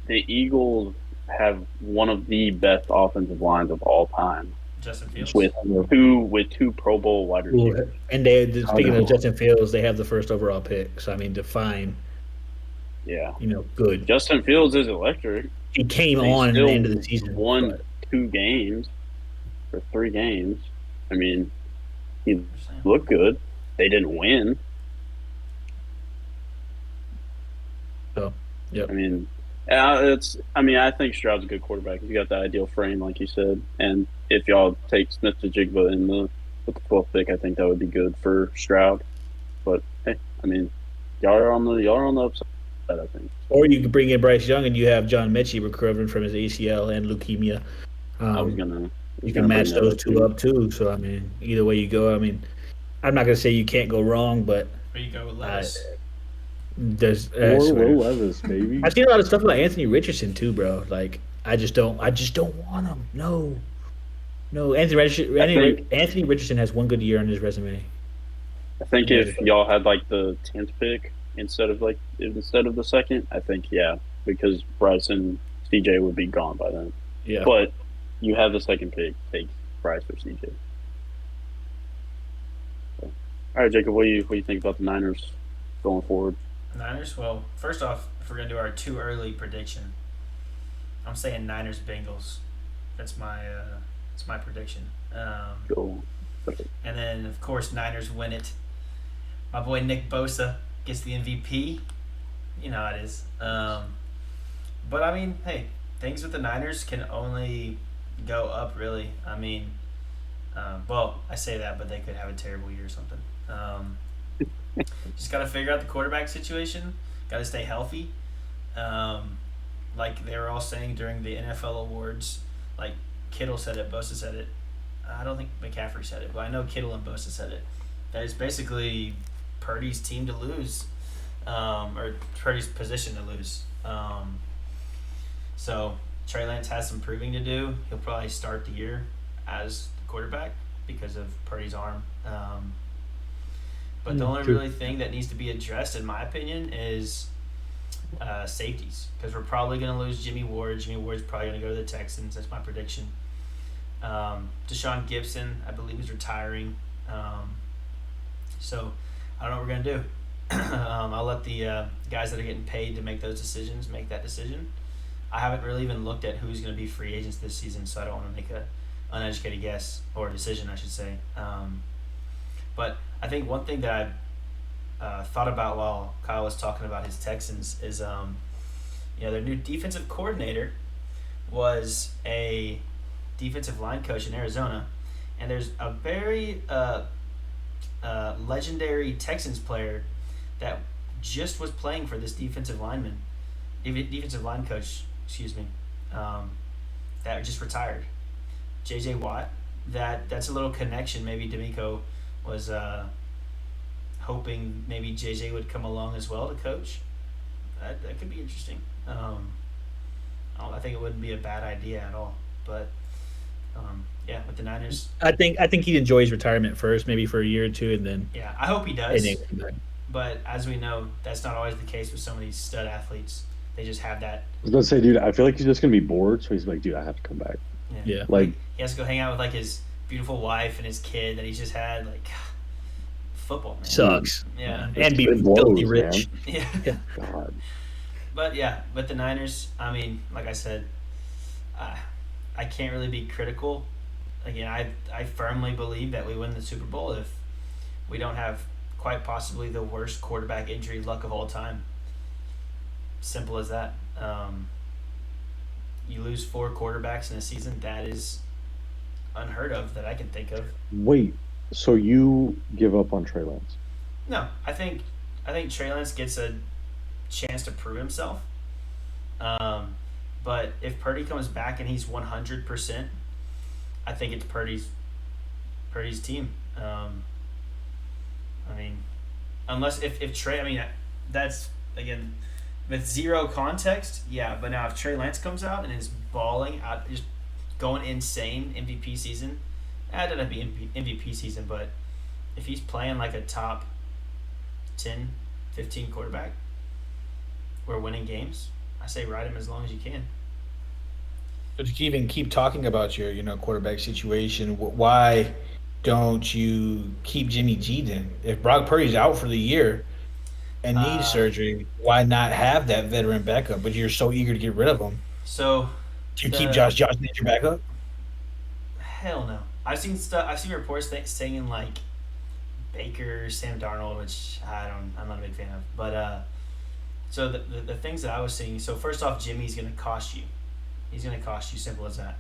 the Eagles have one of the best offensive lines of all time Justin Fields. with two Pro Bowl wide receivers. and speaking of Justin Fields, they have the first overall pick. So I mean, define Yeah, good. Justin Fields is electric. He came They on at the still end of the season. won but 2 games or 3 games. I mean, he looked good. They didn't win. So, yep. I mean, I think Stroud's a good quarterback. He's got the ideal frame, like you said. And if y'all take Smith to Jigba with the 12th pick, I think that would be good for Stroud. But hey, I mean, y'all are on the upside, I think. Or you could bring in Bryce Young and you have John Mechie recovering from his ACL and leukemia. I was gonna. You can match those two up too. So I mean, either way you go, I mean, I'm not gonna say you can't go wrong, but Or you go with Levis. there's Or Will Levis, baby. I've seen a lot of stuff about Anthony Richardson too, bro. Like I just don't want him. No. Anthony Richardson has one good year on his resume. I think if y'all had like the 10th pick instead of the second, I think because Bryce and CJ would be gone by then. Yeah. But you have the second pick, take Bryce or CJ. So, all right, Jacob, what do you think about the Niners going forward? Niners. Well, first off, if we're gonna do our too early prediction, I'm saying Niners Bengals. That's my prediction. Go. And then of course Niners win it. My boy Nick Bosa gets the MVP. You know how it is. But I mean, hey, things with the Niners can only go up, really. I mean, well, I say that, but they could have a terrible year or something. Just got to figure out the quarterback situation. Got to stay healthy. Like they were all saying during the NFL awards, like Kittle said it, Bosa said it. I don't think McCaffrey said it, but I know Kittle and Bosa said it. That is basically Purdy's team to lose, or Purdy's position to lose. So Trey Lance has some proving to do. He'll probably start the year as the quarterback because of Purdy's arm. But the only really thing that needs to be addressed, in my opinion, is safeties, because we're probably going to lose Jimmy Ward. Jimmy Ward's probably going to go to the Texans. That's my prediction. Deshaun Gibson, I believe, is retiring. So I don't know what we're going to do. I'll let the guys that are getting paid to make those decisions make that decision. I haven't really even looked at who's going to be free agents this season, so I don't want to make an uneducated guess, or decision, I should say. But I think one thing that I thought about while Kyle was talking about his Texans is, their new defensive coordinator was a defensive line coach in Arizona, and there's a very legendary Texans player that just was playing for this defensive line coach, excuse me, that just retired. JJ Watt. That's a little connection. Maybe D'Amico was hoping maybe JJ would come along as well to coach. That could be interesting. I think it wouldn't be a bad idea at all. But yeah, with the Niners, I think he'd enjoy his retirement first, maybe for a year or two, and then yeah, I hope he and then does. come back. But as we know, that's not always the case with some of these stud athletes. They just have that. I was gonna say, dude, I feel like he's just gonna be bored, so he's like, dude, I have to come back. Yeah. Yeah. Like, He has to go hang out with like his beautiful wife and his kid that he's just had. Like football, man. Sucks. Yeah. And be it blows, filthy rich. Yeah. Yeah. God. But yeah, but the Niners. I mean, like I said, I can't really be critical. Again, I firmly believe that we win the Super Bowl if we don't have quite possibly the worst quarterback injury luck of all time. Simple as that. You lose 4 quarterbacks in a season. That is unheard of that I can think of. Wait, so you give up on Trey Lance? No, I think Trey Lance gets a chance to prove himself. But if Purdy comes back and he's 100%, I think it's Purdy's team. I mean, unless if Trey, I mean, that's again with zero context, yeah. But now if Trey Lance comes out and is balling out, just going insane MVP season, that doesn't be MVP season, but if he's playing like a top 10, 15 quarterback, we're winning games. I say ride him as long as you can. But to even keep talking about your, quarterback situation, why don't you keep Jimmy G then? If Brock Purdy's out for the year and needs surgery, why not have that veteran backup? But you're so eager to get rid of him. So Do you keep Josh Johnson as your backup? hell no. I've seen stuff. I've seen reports saying like Baker, Sam Darnold, which I'm not a big fan of. But so the things that I was seeing. So first off, Jimmy's going to cost you. He's going to cost you. Simple as that.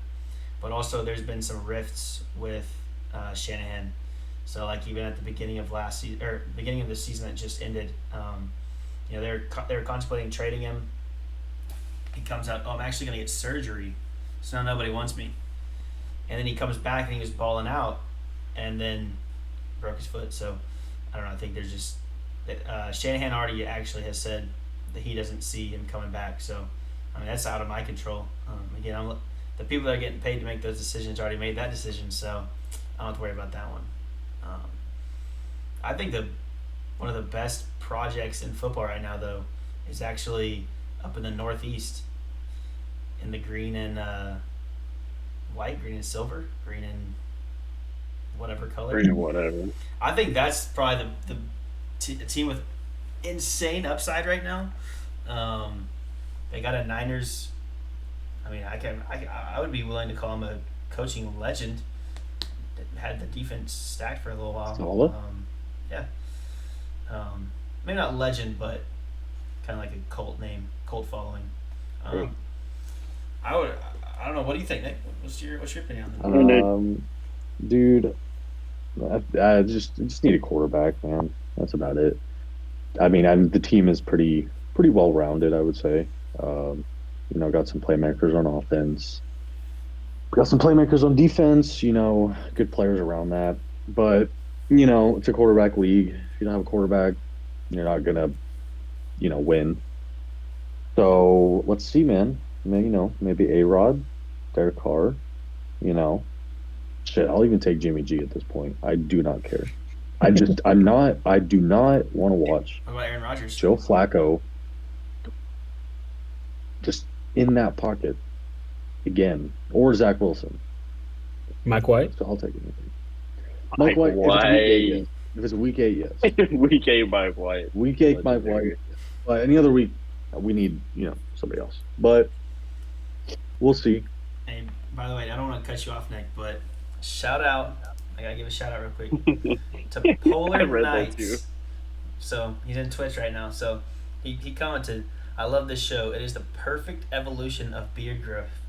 But also, there's been some rifts with Shanahan. So like even at the beginning of last season or beginning of the season that just ended, they were contemplating trading him. He comes out, I'm actually going to get surgery, so now nobody wants me. And then he comes back and he was balling out, and then broke his foot. So I don't know. I think there's just Shanahan already actually has said that he doesn't see him coming back. So I mean that's out of my control. Again, the people that are getting paid to make those decisions already made that decision, so I don't have to worry about that one. I think one of the best projects in football right now, though, is actually up in the Northeast, in the green and white, green and silver, green and whatever color. Green or whatever. I think that's probably the team with insane upside right now. They got a Niners. I mean, I would be willing to call him a coaching legend. That had the defense stacked for a little while. Solid. Yeah. Maybe not legend, but kind of like a cult name, cult following. I don't know. What do you think, Nick? What's your opinion on that? Dude, I just need a quarterback, man. That's about it. I mean, the team is pretty well rounded, I would say. Got some playmakers on offense. Got some playmakers on defense. Good players around that. But it's a quarterback league. If you don't have a quarterback, you're not gonna, win. So let's see, man. Maybe A-Rod, Derek Carr. Shit. I'll even take Jimmy G at this point. I do not care. I do not want to watch What about Aaron Rodgers? Joe Flacco just in that pocket again, or Zach Wilson. Mike White? So I'll take anything. Mike White. White. If it's week 8, yes. Week 8, Mike White. Week 8, Mike White. But any other week, we need somebody else. But we'll see. Hey, by the way, I don't want to cut you off, Nick, but shout out. I gotta give a shout out real quick to Polar I read that too. Nights. So he's in Twitch right now. So he commented, "I love this show. It is the perfect evolution of beard growth.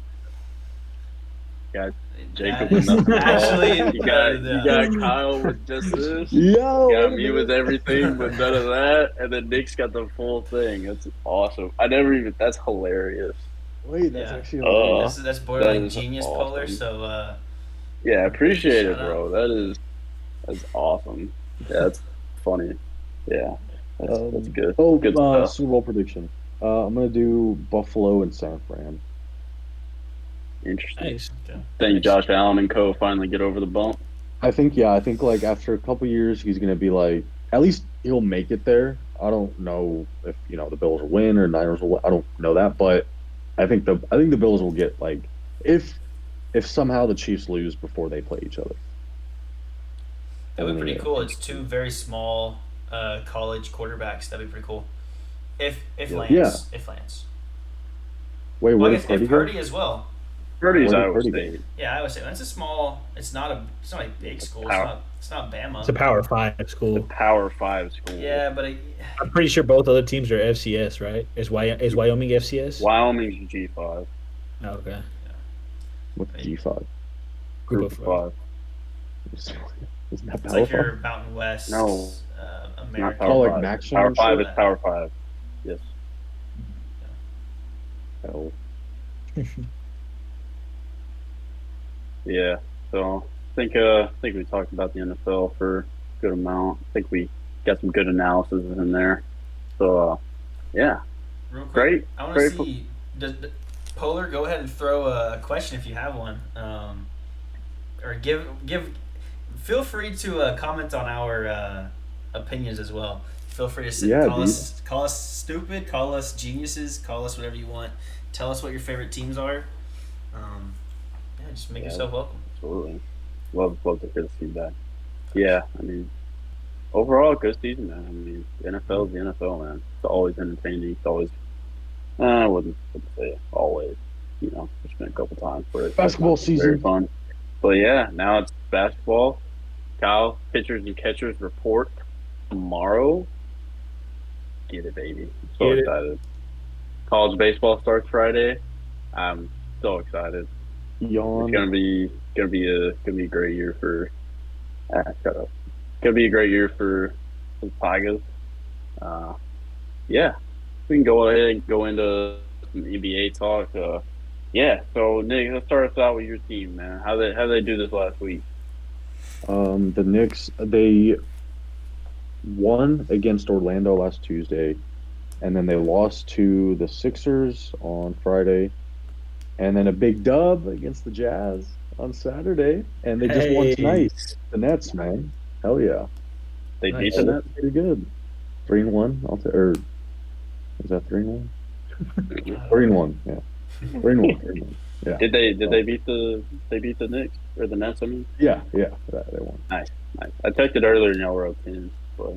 got Jacob with That is nothing at all. actually You got Kyle with just this. Yo, You wait got a me with minute. everything but none of that, and then Nick's got the full thing. That's awesome. I never even. That's hilarious. Wait, that's yeah. actually Uh, hilarious. That's that borderline is genius polar. awesome. So Yeah, appreciate it, shout out. bro. That's awesome. Yeah, that's funny. Yeah, that's good. Good stuff. Super Bowl prediction. I'm gonna do Buffalo and San Fran. Interesting. Nice. Okay. Think Nice. Josh Allen and Co. finally get over the bump. I think like after a couple years, he's gonna be like, at least he'll make it there. I don't know if the Bills will win or Niners will win. I don't know that, but I think the Bills will get like if somehow the Chiefs lose before they play each other. It And would then be pretty cool. they, It's two very small college quarterbacks. That'd be pretty cool. If yeah. Lance. Wait, Well, where I did guess Purdy if go? Purdy as well. Purdy's Where did Iowa Purdy go? State. Yeah, I would say that's a small. It's not a big school. It's Power. not. It's not It's a Bama. Power Five The school. Power Five school. Yeah, but I'm pretty sure both other teams are FCS, right? Is Wyoming FCS? Wyoming's G5. Oh, okay. What's G5? Group Group of of five. five. Isn't that it's Power like Five? your Mountain West. No, not American. Power Oh, like Five. Maxim Power or Five shit? is Power Five. Yes. Hell. Yeah. So I think we talked about the NFL for a good amount. I think we got some good analysis in there. So yeah, Real quick, great. I want to Great. see. Does Polar go ahead and throw a question if you have one, or give. Feel free to comment on our opinions as well. Feel free to Yeah, call us stupid, call us geniuses, call us whatever you want. Tell us what your favorite teams are. Yeah, just make Yeah. yourself welcome. Absolutely. Love to hear the feedback. Yeah, I mean, overall, good season, man. I mean, the NFL is the NFL, man. It's always entertaining. It's always, I wouldn't say always. There's been a couple times where it's Basketball not been very season. fun. But yeah, now it's basketball. Kyle, pitchers and catchers report tomorrow. Get it, baby. I'm so Get it. excited. College baseball starts Friday. I'm so excited. Yawn. It's gonna be a great year for. Shut up. Gonna be a great year for the Tigers. Yeah, we can go ahead and go into some NBA talk. Yeah. So Nick, let's start us out with your team, man. How they do this last week? The Knicks, they won against Orlando last Tuesday, and then they lost to the Sixers on Friday, and then a big dub against the Jazz on Saturday, and they just won Hey. tonight. The Nets, man. Hell yeah. They Nice. beat That the looks Nets. pretty good. 3-1. Or is that 3-1? 3-1, yeah. 3-1. 3-1. Yeah. Did they beat the Knicks or the Nets? I mean, Yeah, they won. nice. I texted earlier and y'all were up 10, but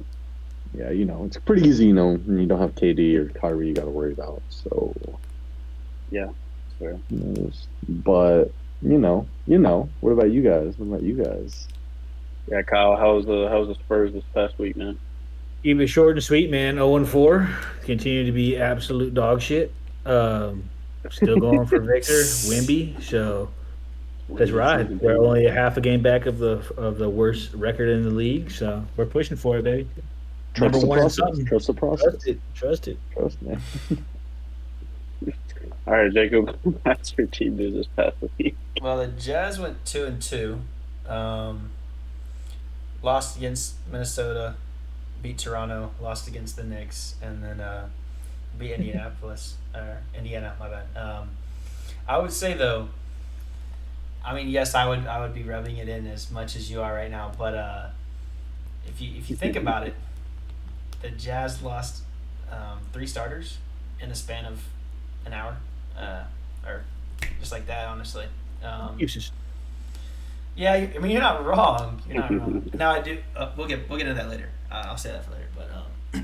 Yeah, it's pretty easy, when you don't have KD or Kyrie you got to worry about. So, yeah, fair. but what about you guys? Yeah, Kyle, how's the Spurs this past week, man? Keep it short and sweet, man. 0-4. Continue to be absolute dog shit. Still going for Victor Wimby. So let's ride. We're only a half a game back of the worst record in the league. So we're pushing for it, baby. Trust the Number one in process. something. Trust the process. Trust it. Trust me. All right, Jacob, that's your team do this past week. Well, the Jazz went 2-2. Lost against Minnesota, beat Toronto, lost against the Knicks, and then beat Indianapolis or Indiana. My bad. I would say though, I mean, yes, I would be rubbing it in as much as you are right now, but if you think about it, the Jazz lost 3 starters in the span of an hour, or just like that, honestly. Uses. Yeah, I mean, you're not wrong. You're not wrong. Now I do. We'll get into that later. I'll say that for later. But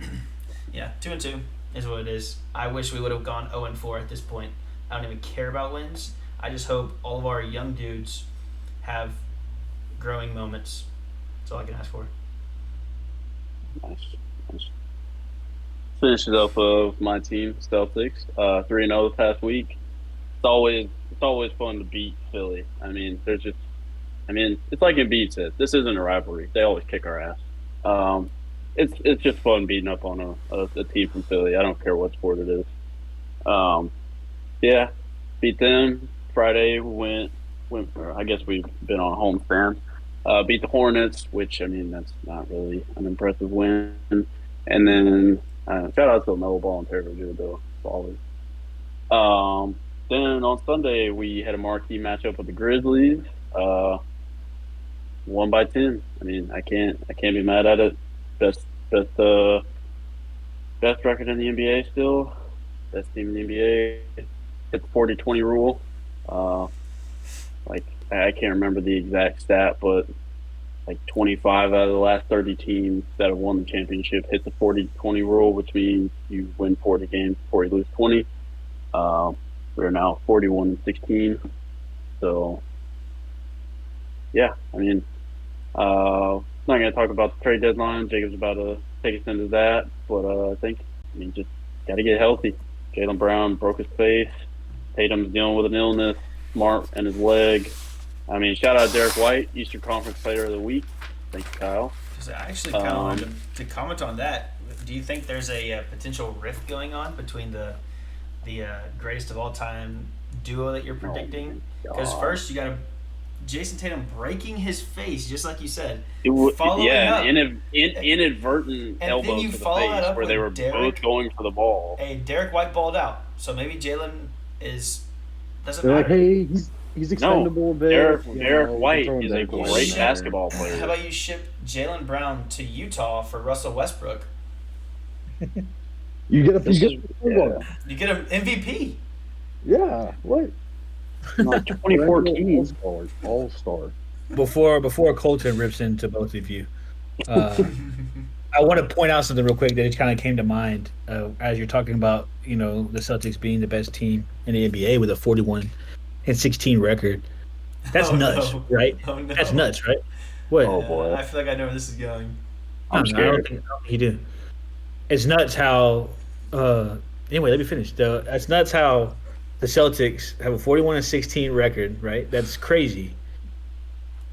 yeah, 2-2 is what it is. I wish we would have gone 0-4 at this point. I don't even care about wins. I just hope all of our young dudes have growing moments. That's all I can ask for. Nice. Finishes up with my team, Celtics. 3-0 the past week. it's always fun to beat Philly. It's like Embiid said, this isn't a rivalry. They always kick our ass. Um, it's just fun beating up on a team from Philly. I don't care what sport it is. Um, yeah, beat them Friday. Went. Or I guess we've been on a home stand. Beat the Hornets, which that's not really an impressive win. And then shout out to Melo Ball and Terry Rozier, though. Ballers. Then on Sunday we had a marquee matchup with the Grizzlies. Uh, won by 10. I can't be mad at it. Best best best record in the NBA still. Best team in the NBA. Hit the 40-20 rule. Uh, like I can't remember the exact stat, but like 25 out of the last 30 teams that have won the championship hit the 40-20 rule, which means you win 40 games before you lose 20. We're now 41-16. So, yeah, not going to talk about the trade deadline. Jacob's about to take us into that, but I think just got to get healthy. Jaylen Brown broke his face. Tatum's dealing with an illness. Smart and his leg. Shout out Derek White, Eastern Conference Player of the Week. Thanks, Kyle. I actually kind of wanted to comment on that. Do you think there's a potential rift going on between the greatest of all time duo that you're predicting? Because first you got Jason Tatum breaking his face, just like you said. Inadvertent and elbow then you to the follow that face up where they were with Derek, both going for the ball. Hey, Derek White balled out, so maybe Jalen doesn't They're matter. like, hey, he's expendable a bit. Derek White is a great Ship- basketball player. How about you ship Jaylen Brown to Utah for Russell Westbrook? You get You get an MVP. Yeah, what? Like 2014. All-star. Before Colton rips into both of you, I want to point out something real quick that just kind of came to mind as you're talking about, the Celtics being the best team in the NBA with a 41-16 record. That's nuts, no. right? Oh, no. That's nuts, right? What? Oh, boy. I feel like I know where this is going. I'm scared. I don't think you do. It's nuts how. Anyway, let me finish. It's nuts how the Celtics have a 41-16 record, right? That's crazy.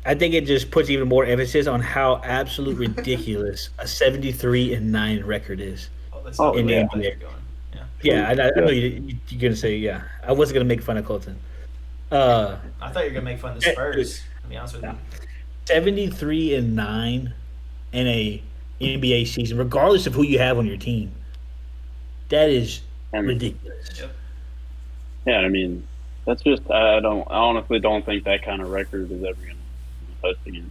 I think it just puts even more emphasis on how absolute ridiculous a 73-9 record is. That's Oh, not in the the way NBA. you're going. Yeah, I know you're gonna say yeah. I wasn't gonna make fun of Colton. I thought you were gonna make fun of the Spurs. To be honest with you. 73-9 in a NBA season, regardless of who you have on your team. That is ridiculous. Yep. Yeah, that's just I honestly don't think that kind of record is ever going to be touched again.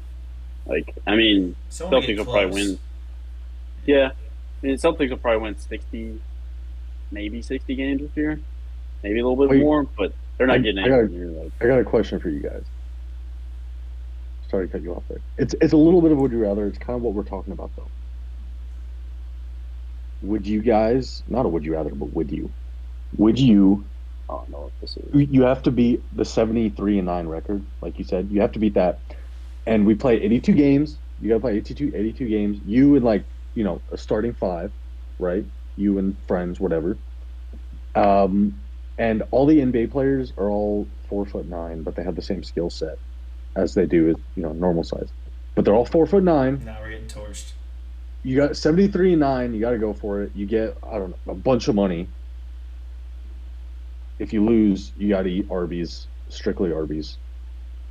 Someone Celtics get will probably close. win. Yeah, Celtics will probably win 60, maybe 60 games this year, maybe a little bit Wait. more, but they're not getting anywhere near I got a question for you guys. Sorry to cut you off there. It's a little bit of would you rather. It's kind of what we're talking about though. Would you guys, not a would you rather, but would you? I don't know what this is. You have to beat the 73-9 record, like you said. You have to beat that. And we play 82 games. You got to play 82 games. You and a starting five, right? You and friends, whatever. And all the NBA players are all 4'9", but they have the same skill set as they do as normal size. But they're all 4'9". Now we're getting torched. You got 73-9. You got to go for it. You get a bunch of money. If you lose, you got to eat Arby's, strictly Arby's,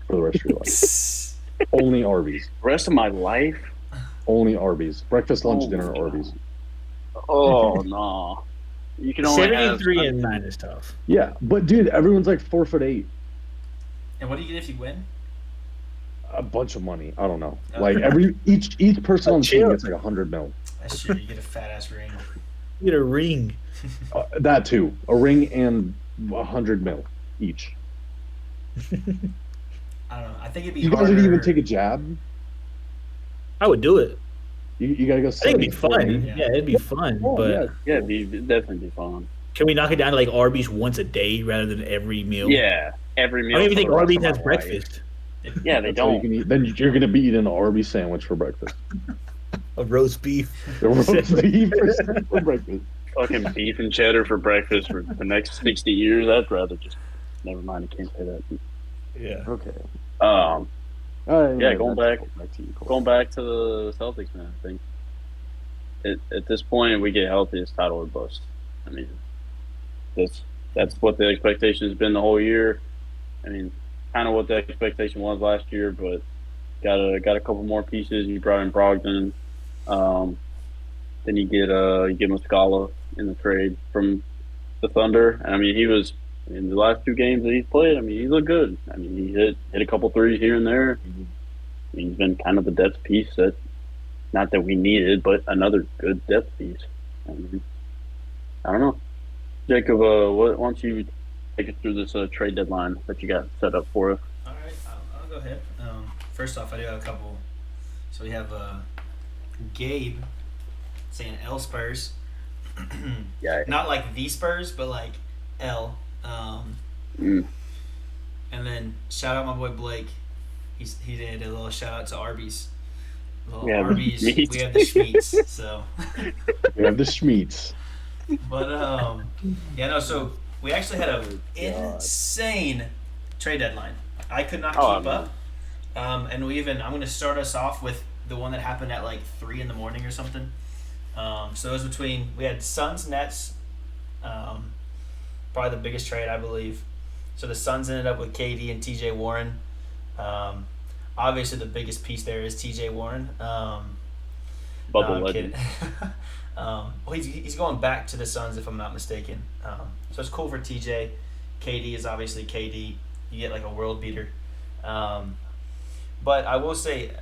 for the rest of your life. Only Arby's. Rest of my life? Only Arby's. Breakfast, lunch, Oh, dinner, God. Arby's. Oh no! You can only 73-9 is tough. Yeah, but dude, everyone's like 4'8". And what do you get if you win? A bunch of money. I don't know. Okay. Like each person on the team Chill. gets like 100 mil. That's true. You get a fat ass ring. You get a ring. That too. A ring and 100 mil each. I don't know. I think it'd be You guys harder. would even take a jab. I would do it. You got to go. I think it'd be 74. fun. Yeah. Yeah, it'd be fun. Oh, but Yeah, it'd definitely be fun. can we knock it down to like Arby's once a day rather than every meal? Yeah, every meal. I don't even for think the rest Arby's of my has life. breakfast. Yeah, they That's all you don't. can eat. Then you're gonna be eating an Arby's sandwich for breakfast. A roast beef. The roast beef for breakfast. Fucking beef and cheddar for breakfast for the next 60 years. I'd rather just never mind. I can't say that. Yeah. Okay. Um, yeah, Back to you, Cole. going back to the Celtics, man. I think at this point, if we get healthy, it's title or bust. I mean, that's that's what the expectation has been the whole year. I mean, kind of what the expectation was last year, but got a couple more pieces. You brought in Brogdon, um, then you get Muscala in the trade from the Thunder. And I mean, he was in the last two games that he's played. I mean, he looked good. I mean, he hit a couple threes here and there. I mean, he's been kind of the depth piece that not that we needed, but another good depth piece. I mean, I don't know, Jacob. Why don't you take us through this trade deadline that you got set up for us? All right, I'll go ahead. First off, I do have a couple. So we have Gabe saying L Spurs. Yeah. Not like the Spurs, but like L. Mm. And then shout out my boy Blake. He did a little shout out to Arby's. Yeah, the Arby's. Schmeats. We have the Schmeats. So. We have the Schmeats. But yeah, no. So we actually had an insane trade deadline. I could not keep up. And I'm going to start us off with the one that happened at like 3 a.m. or something. So it was we had Suns Nets, probably the biggest trade I believe. So the Suns ended up with KD and TJ Warren. Obviously the biggest piece there is TJ Warren. Bubble legend. Well, he's going back to the Suns if I'm not mistaken. So it's cool for TJ. KD is obviously KD. You get like a world beater. But I will say,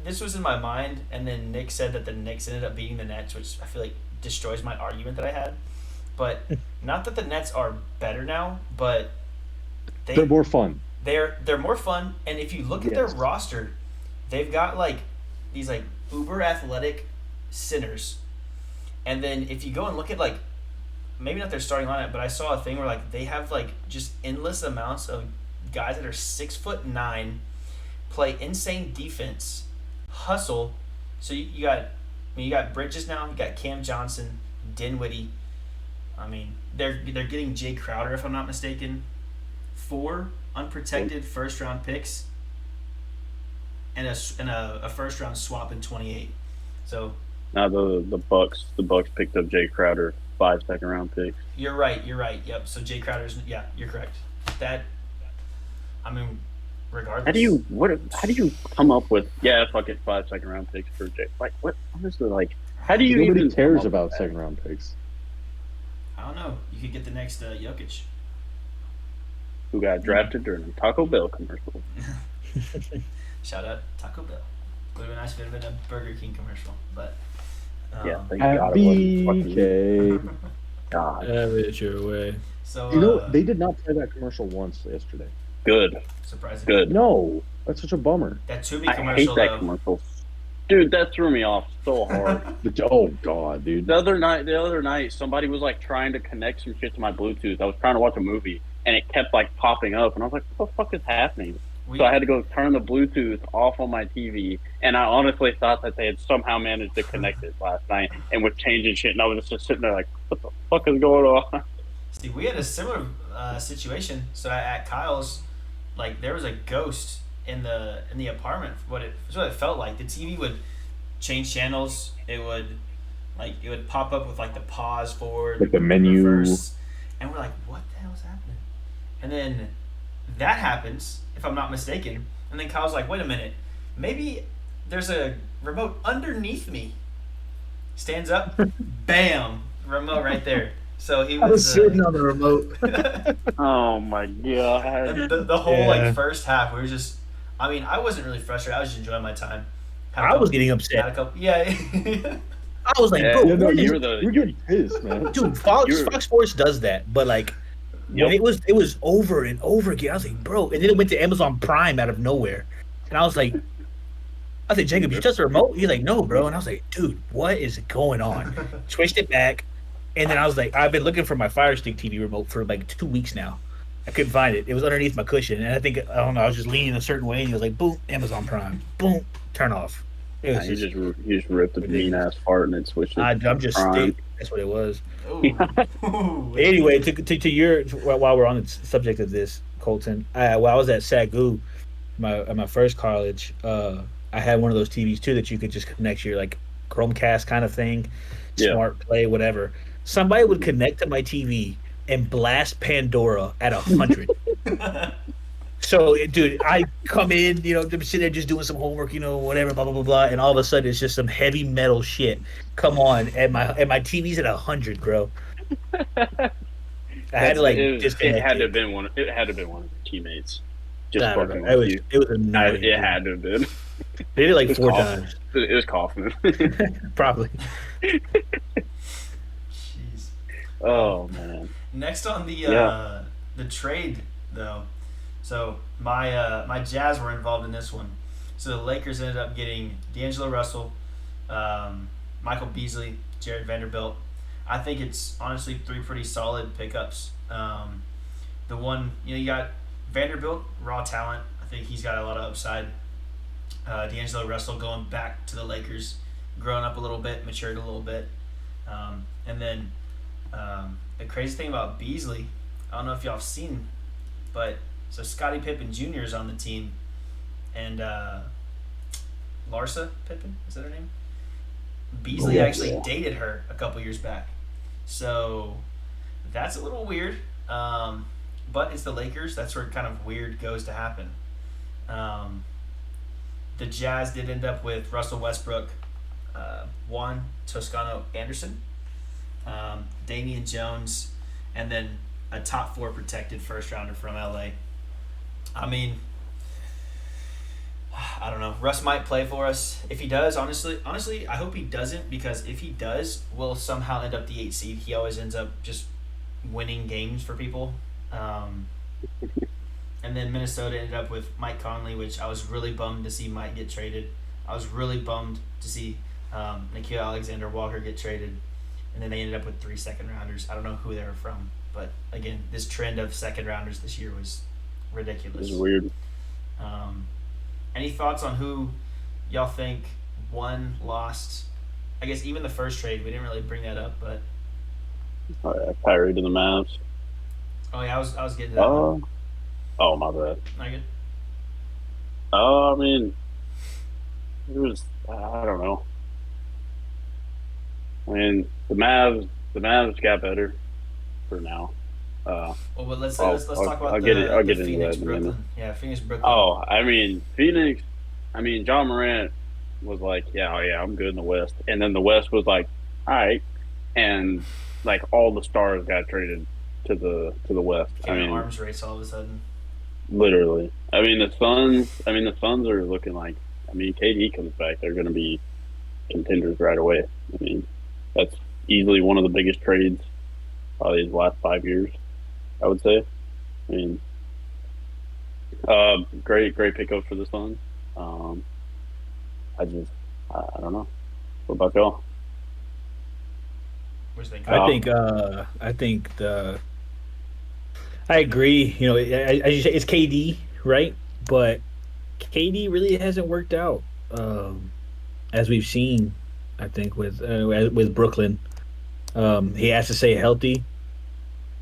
this was in my mind, and then Nick said that the Knicks ended up beating the Nets, which I feel like destroys my argument that I had. But not that the Nets are better now, but They're more fun. They're more fun, and if you look at their roster, they've got like these like uber athletic centers, and then if you go and look at like maybe not their starting lineup, but I saw a thing where like they have like just endless amounts of guys that are 6'9", play insane defense, hustle. So you got Bridges now, you got Cam Johnson, Dinwiddie. I mean, they're getting Jay Crowder if I'm not mistaken. 4 unprotected first round picks and a first round swap in 28. So now the Bucks picked up Jay Crowder, 5 second round picks. You're right. Yep. So Jay Crowder's you're correct. That I mean, regardless. How do you come up with 5 second round picks for Jay? Like what is the like? How do you Nobody even cares about second round picks? I don't know. You could get the next Jokic. Who got drafted during a Taco Bell commercial? Shout out Taco Bell. Would have been nice if it had been a Burger King commercial, but Thank God it wasn't BK. fucking God. Have it your way. So They did not play that commercial once yesterday. Good. surprising. Good. No, that's such a bummer. That Tubi I commercial hate that though. commercial. Dude, that threw me off so hard. Oh God, dude. The other night, somebody was like trying to connect some shit to my Bluetooth. I was trying to watch a movie, and it kept like popping up, and I was like, "What the fuck is happening?" So I had to go turn the Bluetooth off on my TV, and I honestly thought that they had somehow managed to connect it last night and was changing shit, and I was just sitting there like, "What the fuck is going on?" See, we had a similar situation. So at Kyle's, like there was a ghost in the apartment. That's what it felt like. The TV would change channels. It would pop up with like the pause forward, Like the menu. reverse, and we're like, what the hell is happening? And then that happens, if I'm not mistaken. And then Kyle's like, wait a minute, maybe there's a remote underneath me. Stands up, bam, remote right there. So he I was was sitting on the remote. Oh my god! and the whole like first half, we were just. I mean, I wasn't really frustrated. I was just enjoying my time. I was getting Had upset. a couple, yeah. I was like, Yeah. bro, Yeah, no, what is- you're getting pissed, man. dude, Fox You're- Fox Sports does that, but like when it was over and over again. I was like, bro, and then it went to Amazon Prime out of nowhere, and I was like, Jacob, you touched the remote? He's like, no, bro, and I was like, dude, what is going on? Switched it back, and then I was like, I've been looking for my Fire Stick TV remote for like 2 weeks now. I couldn't find it. It was underneath my cushion, and I don't know, I was just leaning a certain way, and he was like, boom, Amazon Prime, boom, turn off. It Nah, was just you just ripped a mean ridiculous. ass fart and it switched it I'm to just crime. stick. That's what it was. Ooh. Ooh. Anyway, to your while we're on the subject of this, Colton, while I was at SAGU, my first college, I had one of those TVs too that you could just connect your like Chromecast kind of thing, Yeah. smart play, whatever. Somebody would Mhm. connect to my TV and blast Pandora at 100. So, dude, I come in, I'm sitting there just doing some homework, whatever, blah blah blah blah, and all of a sudden it's just some heavy metal shit. Come on, and my TV's at 100, bro. I had to like It disconnect had to it. have been one. It had to have been one of your teammates, just I don't know. fucking It with was you. it was annoying, It dude. had to have been. They did it It like was four cough. times, It was coughing. probably. Jeez. Um, Oh man. next on Yeah. the trade though, so my Jazz were involved in this one. So the Lakers ended up getting D'Angelo Russell, Michael Beasley, Jared Vanderbilt. I think it's honestly three pretty solid pickups. The one you got Vanderbilt, raw talent. I think he's got a lot of upside. D'Angelo Russell going back to the Lakers, growing up a little bit, matured a little bit, and then the crazy thing about Beasley, I don't know if y'all have seen, but so Scottie Pippen Jr. is on the team, and Larsa Pippen, is that her name? Beasley Yeah. actually dated her a couple years back, so that's a little weird. But it's the Lakers. That's where kind of weird goes to happen. Um, the Jazz did end up with Russell Westbrook, Juan Toscano Anderson, Damian Jones, and then a top four protected first rounder from LA. I mean, I don't know. Russ might play for us. If he does, honestly, I hope he doesn't, because if he does, we'll somehow end up the 8 seed. He always ends up just winning games for people. And then Minnesota ended up with Mike Conley, which I was really bummed to see Mike get traded. I was really bummed to see Nikhil Alexander Walker get traded. And then they ended up with 3 second rounders. I don't know who they were from. But again, this trend of second rounders this year was It ridiculous. was weird. Um, any thoughts on who y'all think won, lost? I guess even the first trade, we didn't really bring that up, but Oh, yeah, Kyrie to the Mavs. oh yeah, I was getting to that one. Oh my bad. Not good. I mean, it was. I don't know. I mean, the Mavs got better for now. Well, but let's I'll, let's talk I'll, about I'll get it. I'll the get into Phoenix that in a minute. Brooklyn. Yeah, Phoenix Brooklyn. Oh, I mean, Phoenix. I mean, John Morant was like, yeah, oh, yeah, I'm good in the West, and then the West was like, all right, and like all the stars got traded to the West. I Came an mean, arms race all of a sudden. literally. I mean, the Suns. I mean, the Suns are looking like. I mean, KD comes back, they're going to be contenders right away. I mean, that's easily one of the biggest trades probably these last 5 years. I would say. I mean, great pickup for the Suns. Um, I don't know. What about y'all? What do you think? I agree. As you say, it's KD, right? But KD really hasn't worked out, as we've seen. I think with Brooklyn, he has to stay healthy,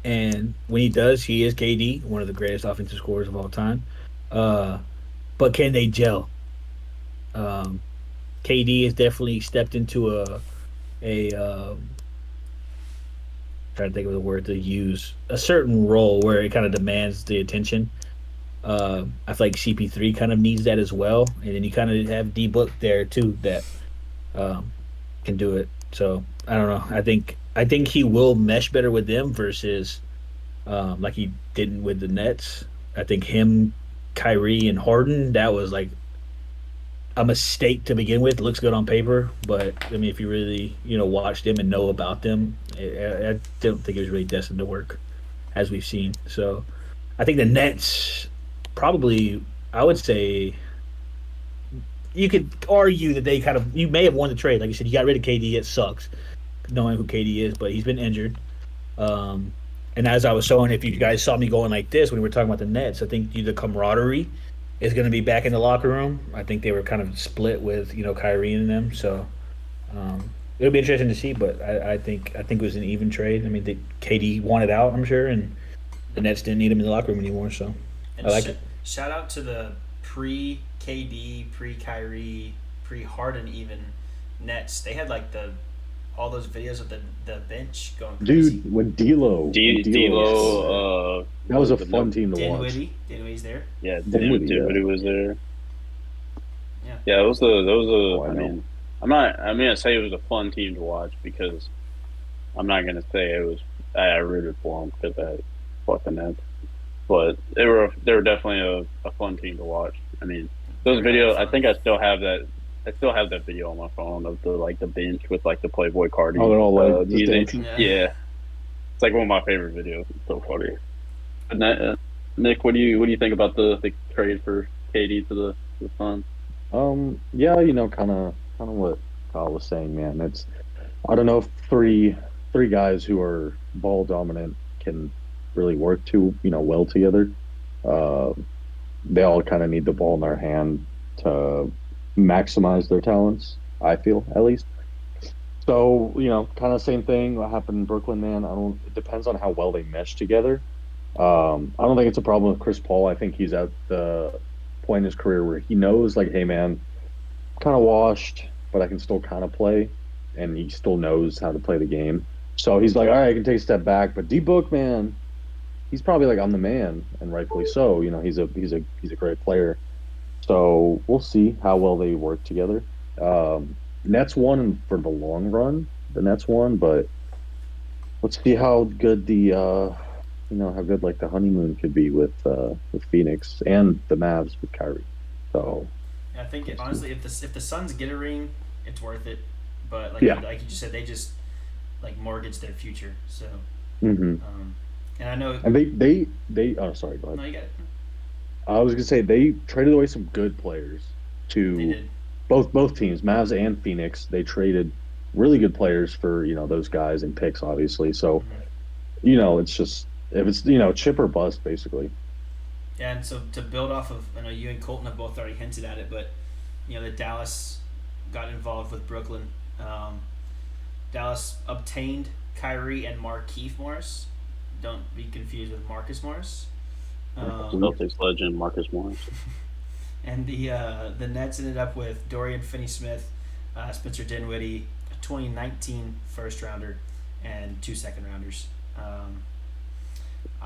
and when he does, he is KD, one of the greatest offensive scorers of all time. Uh, but can they gel? Um, KD has definitely stepped into a trying to think of the word to use, a certain role where it kind of demands the attention. I feel like CP3 kind of needs that as well, and then you kind of have D Book there too that um, can do it. So I don't know. I think he will mesh better with them versus like he didn't with the Nets. I think him, Kyrie, and Harden, that was like a mistake to begin with. It looks good on paper, but I mean, if you really watch them and know about them, I don't think it was really destined to work, as we've seen. So I think the Nets probably, I would say, you could argue that you may have won the trade. Like you said, you got rid of KD. It sucks knowing who KD is, but he's been injured. Um, and as I was showing, if you guys saw me going like this when we were talking about the Nets, I think the camaraderie is going to be back in the locker room. I think they were kind of split with Kyrie and them, so it'll be interesting to see. But I think it was an even trade. I mean, KD wanted out, I'm sure, and the Nets didn't need him in the locker room anymore. So I And like it. shout out to the pre KD, pre Kyrie, pre Harden even Nets. They had like the all those videos of the bench going crazy. Dude, when D'Lo that was a fun team to watch. Dinwiddie's there. Yeah, Dinwiddie, Dinwiddie yeah. was there. Yeah. Yeah, it was Oh, I I know. mean, I'm gonna say it was a fun team to watch because I'm not gonna say it was. I rooted for them because I fucking Nets, but they were definitely a fun team to watch. I mean, They those were having videos. I fun. think I still have that. I still have that video on my phone of the bench with like the Playboy Oh, Cardi they're all like just music. dancing. Yeah. Yeah, it's like one of my favorite videos. It's so funny. And Nick, what do you think about the trade for KD to the Suns? Yeah, kind of what Kyle was saying, man. It's I don't know if three guys who are ball dominant can really work well together. Uh, they all kind of need the ball in their hand to maximize their talents. I feel at least. So kind of same thing. What happened in Brooklyn, man? I don't. It depends on how well they mesh together. I don't think it's a problem with Chris Paul. I think he's at the point in his career where he knows, like, hey, man, kind of washed, but I can still kind of play, and he still knows how to play the game. So he's like, all right, I can take a step back. But D Book, man, he's probably like, I'm the man, and rightfully so. He's a great player. So we'll see how well they work together. Nets won for the long run. The Nets won, but let's see how good how good like the honeymoon could be with Phoenix and the Mavs with Kyrie. So I think we'll see. honestly, if the Suns get a ring, it's worth it. But Yeah. like you just said, they just like mortgage their future. So, hmm and I know. And they oh, sorry, go ahead. No, you got it. I was gonna say they traded away some good players They to did. both teams, Mavs and Phoenix. They traded really good players for those guys and picks, obviously. So Hmm. it's just if it's chip or bust, basically. Yeah, and so to build off of, I know you and Colton have both already hinted at it, but the Dallas got involved with Brooklyn. Um, Dallas obtained Kyrie and Markieff Morris. Don't be confused with Marcus Morris. Um, Celtics legend Marcus Morris. and the Nets ended up with Dorian Finney-Smith, Spencer Dinwiddie, a 2019 first rounder, and 2 second rounders. I don't know.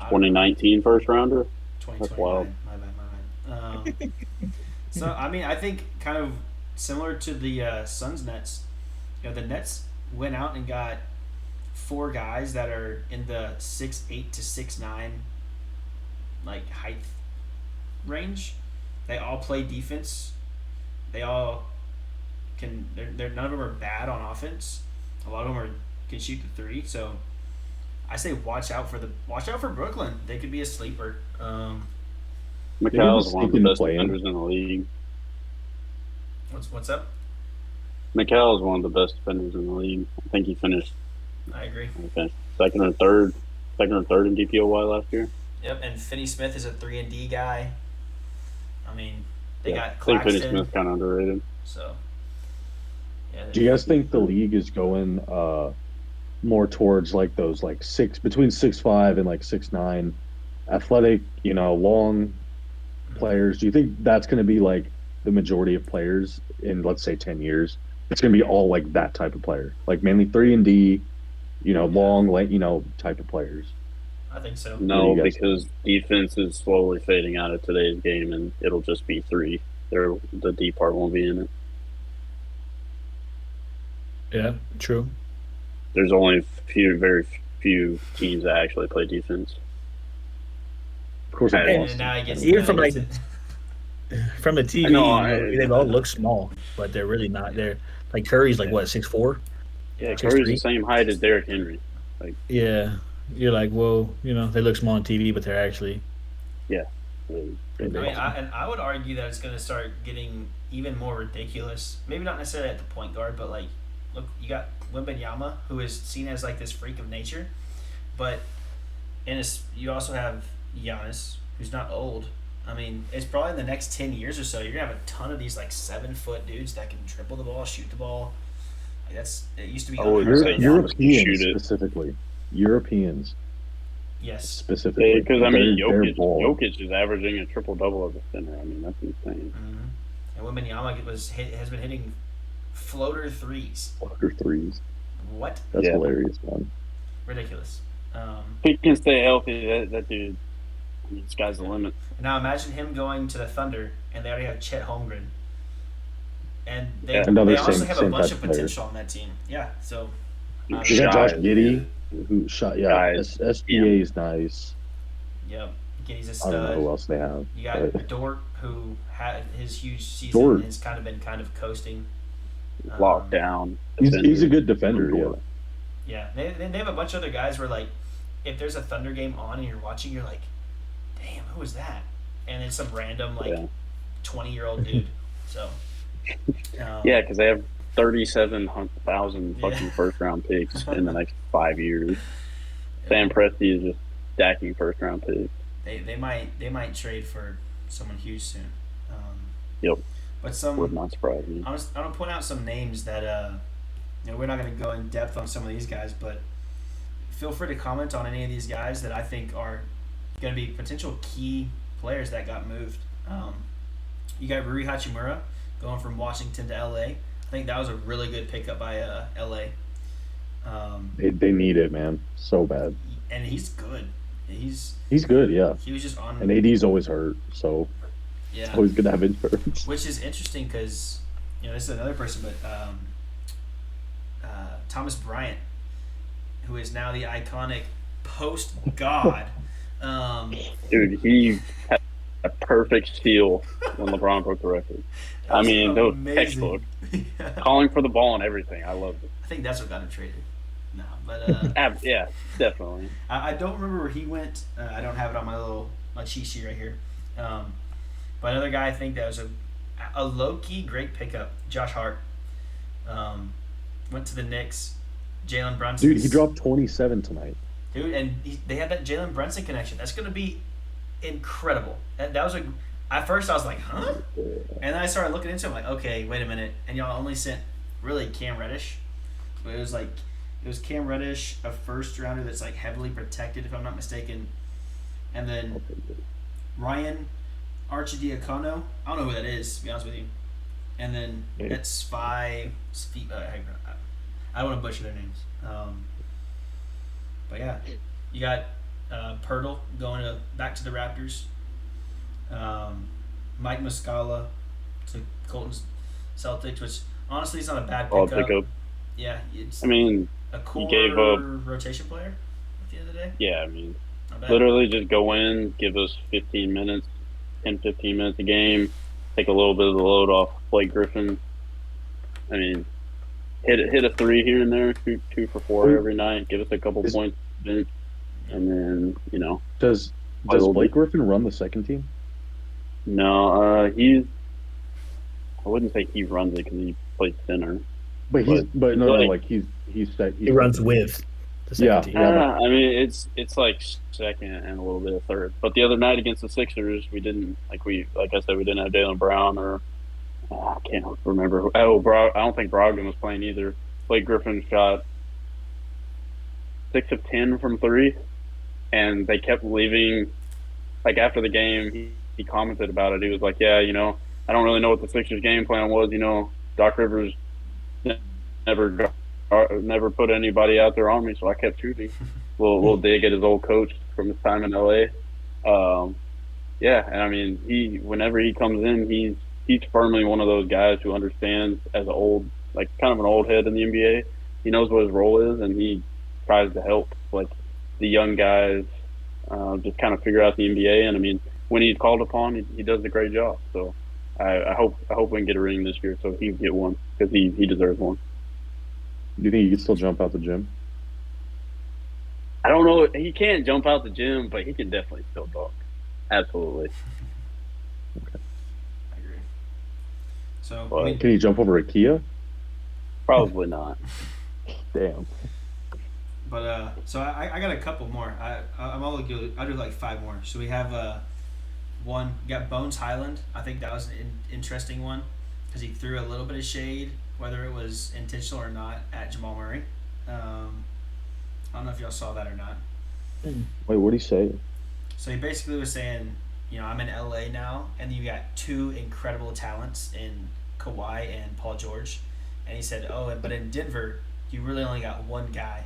2019 first rounder. That's wild. 2029. My bad. My bad. So I mean, I think kind of similar to the Suns Nets. The Nets went out and got 4 guys that are in the 6'8" to 6'9" like height range. They all play defense. They all can. They're none of them are bad on offense. A lot of them can shoot the three. So I say watch out for Brooklyn. They could be a sleeper. They could McCall's just one of sneak the in the best play in. defenders in the league. What's up? McCall is one of the best defenders in the league. I think he finished, I agree. second or third in DPOY last year. Yep, and Finney Smith is a 3-and-D guy. I mean, they Yeah, got I think Finney Claxton. Smith's kind of underrated. So yeah, Do you guys think the league is going more towards like those like between 6'5" and like 6'9" athletic, long players? Do you think that's going to be like the majority of players in, let's say, 10 years? It's going to be all like that type of player, like mainly 3-and-D, long, like, type of players. I think so. What do No, you guys think? because defense is slowly fading out of today's game, and it'll just be three. The D part won't be in it. Yeah, true. There's only very few teams that actually play defense. Of course, And- it's And Boston. now he gets. Even now from he like gets from the TV, they all look small, but they're really not. They're like Curry's like what 6'4". Yeah, Six Curry's three? the same height as Derrick Henry. Like, Yeah, you're like, whoa, they look small on TV, but they're actually yeah. pretty I big. mean, I would argue that it's going to start getting even more ridiculous. Maybe not necessarily at the point guard, but like, look, you got Wembanyama, who is seen as like this freak of nature, but you also have Giannis, who's not old, I mean, it's probably in the next 10 years or so, you're gonna have a ton of these like 7 foot dudes that can dribble the ball, shoot the ball. Like that's it used to be I would unheard say of. Giannis can Europeans shoot it. specifically. Europeans Yes. specifically. Because I mean, They're balling. Jokic is averaging a triple double as a center. I mean, that's insane. Mm-hmm. And Wembanyama has been hitting floater threes. Floater threes. What? That's Yeah. hilarious, man. Ridiculous. If he can stay healthy, that dude, I mean, sky's the limit. Now imagine him going to the Thunder, and they already have Chet Holmgren, and they Yeah. Another they honestly same- have same a bunch type of of player. potential on that team. Yeah. So You got Shy Josh is Giddey, good. who shot. Yeah, Guys, SGA is nice. yep, Giddy's a I don't know who stud. else they have. You got but Dort, who had his huge season, Dort. has kind of been coasting. Locked down. he's a good defender. Yeah. Yeah, they have a bunch of other guys where like, if there's a Thunder game on and you're watching, you're like, damn, who was that? And then some random like Yeah. 20-year-old dude. So. Yeah, because they have 37,000 fucking Yeah. first round picks in the next 5 years. Sam Presti is just stacking first round picks. They might trade for someone huge soon. Yep. But some Would not surprise me. I'm gonna point out some names that we're not gonna go in depth on some of these guys, but feel free to comment on any of these guys that I think are gonna be potential key players that got moved. You got Rui Hachimura going from Washington to LA. I think that was a really good pickup by LA. They need it, man, so bad. And he's good. He's good, yeah. He was just on. And AD's always hurt, so Yeah. it's always gonna have injuries. Which is interesting because, this is another person, but Thomas Bryant, who is now the iconic post god. Dude, he had a perfect steal when LeBron broke the record. I mean, that was textbook. Yeah. Calling for the ball and everything. I loved it. I think that's what got him traded. No, but Yeah, definitely. I don't remember where he went. I don't have it on my cheat sheet right here. But another guy I think that was a low key great pickup, Josh Hart. Went to the Knicks. Jalen Brunson. Dude, he dropped 27 tonight. Dude, and they had that Jalen Brunson connection. That's going to be incredible. That was at first I was like, huh? And then I started looking into it, like, okay, wait a minute. And y'all only sent really Cam Reddish. But it was Cam Reddish, a first rounder that's like heavily protected, if I'm not mistaken. And then Ryan Archidiacono. I don't know who that is, to be honest with you. And then it's I don't want to butcher their names. But yeah, you got Pirtle going back to the Raptors. Mike Muscala to Colton's Celtics, which honestly is not a bad I'll pickup. pick up. Yeah, it's I mean, a core gave up- rotation player at the end of the day. yeah, I mean, Not bad. literally just go in, give us 15 minutes, 15 minutes a game, take a little bit of the load off Blake Griffin. I mean, hit a three here and there, shoot 2 for 4 every night, give us a couple points, bench, and then, Does Little Blake bit. Griffin run the second team? no, I wouldn't say he runs it because he plays center. But he's But no, like- he's set. He runs with the second Yeah. team. I mean, it's like second and a little bit of third. But the other night against the Sixers, we didn't like I said, we didn't have Jaylen Brown or I can't remember. I don't think Brogdon was playing either. Blake Griffin shot 6 of 10 from 3, and they kept leaving. Like after the game, he commented about it. He was like, "Yeah, I don't really know what the Sixers' game plan was. Doc Rivers never put anybody out there on me, so I kept shooting." Little dig at his old coach from his time in LA. Yeah, and I mean, whenever he comes in, he's firmly one of those guys who understands as kind of an old head in the NBA. He knows what his role is, and he tries to help the young guys just kind of figure out the NBA. And I mean, when he's called upon, he does a great job. So I hope we can get a ring this year, so he can get one because he deserves one. Do you think he can still jump out the gym? I don't know. He can't jump out the gym, but he can definitely still dunk. Absolutely. I agree. So But- Can he jump over a Kia? Probably not. Damn. But so I got a couple more. I'm all good. I'll do like 5 more. So we have one. You got Bones Highland. I think that was an interesting one because he threw a little bit of shade, whether it was intentional or not, at Jamal Murray. I don't know if y'all saw that or not. Wait, what did he say? So he basically was saying, I'm in LA now, and you got two incredible talents in Kawhi and Paul George. And he said, but in Denver, you really only got one guy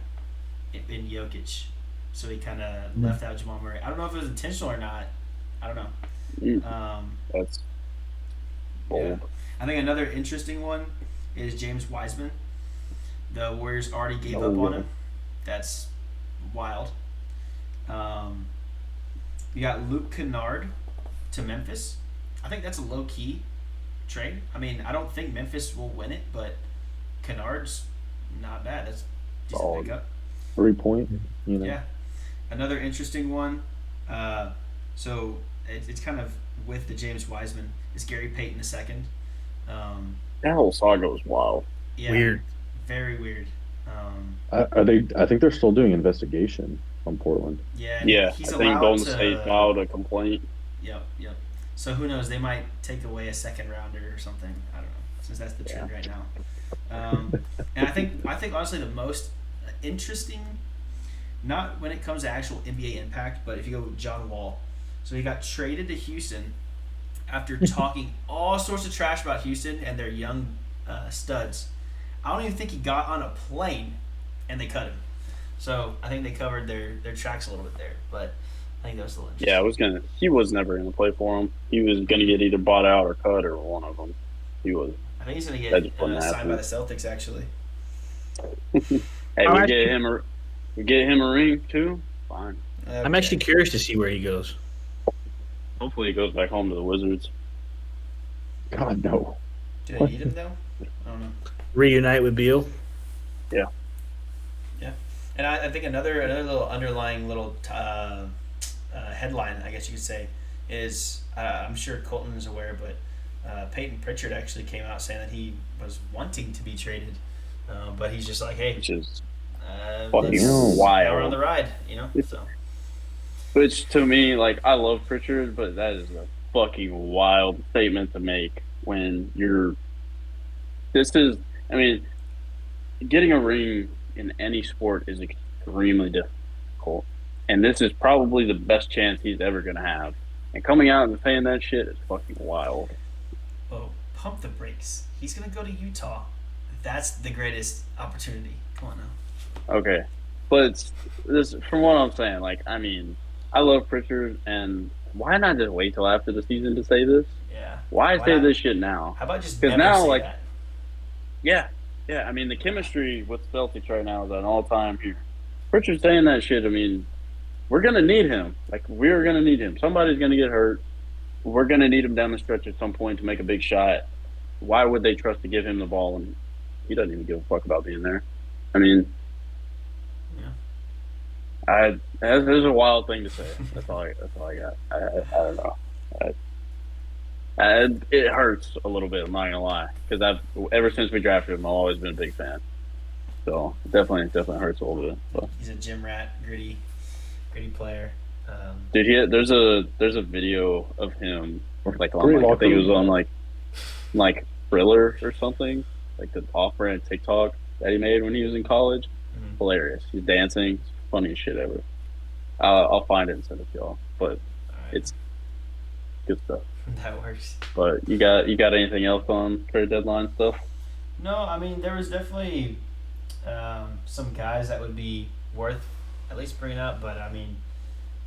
in Jokic. So he kind of left out Jamal Murray. I don't know if it was intentional or not. I don't know. That's bold. Yeah. I think another interesting one is James Wiseman. The Warriors already gave up on him. That's wild. You got Luke Kennard to Memphis. I think that's a low-key trade. I mean, I don't think Memphis will win it, but Kennard's not bad. That's a decent pickup. 3-point, Yeah. Another interesting one. So it's kind of with the James Wiseman is Gary Payton II. That whole saga was wild. Yeah, Weird. Very weird. Are they? I think they're still doing investigation on Portland. Yeah. Yeah, He's I think Golden to, State filed a complaint. Yep. So who knows? They might take away a second rounder or something. I don't know, since that's the trend right now. And I think honestly the most interesting, not when it comes to actual NBA impact, but if you go with John Wall. So he got traded to Houston after talking all sorts of trash about Houston and their young studs. I don't even think he got on a plane, and they cut him. So I think they covered their tracks a little bit there, but I think that was a little interesting. Yeah, he was never going to play for him. He was going to get either bought out or cut or one of them. He was. I think he's going to get signed by the Celtics, actually. Hey, we get him a ring too. Fine. Okay. I'm actually curious to see where he goes. Hopefully, he goes back home to the Wizards. God, no. Do they need him though? I don't know. Reunite with Beal. Yeah. And I think another little underlying little headline, I guess you could say, is I'm sure Colton is aware, but Peyton Pritchard actually came out saying that he was wanting to be traded, but he's just like, hey, Which is fucking wild. We're on the ride, So. Which to me, like, I love Pritchard, but that is a fucking wild statement to make when you're. Getting a ring in any sport is extremely difficult, and this is probably the best chance he's ever going to have. And coming out and saying that shit is fucking wild. Oh, pump the brakes. He's going to go to Utah. That's the greatest opportunity. Come on now. Okay. But from what I'm saying, I love Pritchard, and why not just wait till after the season to say this? Yeah. Why say this shit now? How about just Because never now, say like, that? yeah. The chemistry with Celtics right now is at an all-time here. Pritchard saying that shit, we're going to need him. Like, we're going to need him. Somebody's going to get hurt. We're going to need him down the stretch at some point to make a big shot. Why would they trust to give him the ball when he doesn't even give a fuck about being there? There's a wild thing to say. That's all I got. I don't know. It hurts a little bit, I'm not gonna lie, because ever since we drafted him, I've always been a big fan. So it definitely hurts a little bit. But. He's a gym rat, gritty player. Dude, there's a video of him on I think it was on like Thriller or something, like the off-brand TikTok that he made when he was in college. Mm-hmm. Hilarious. He's dancing. Funniest shit ever. I'll find it and send it to y'all. But it's good stuff. That works. But you got anything else on trade deadline stuff? No, there was definitely some guys that would be worth at least bringing up, but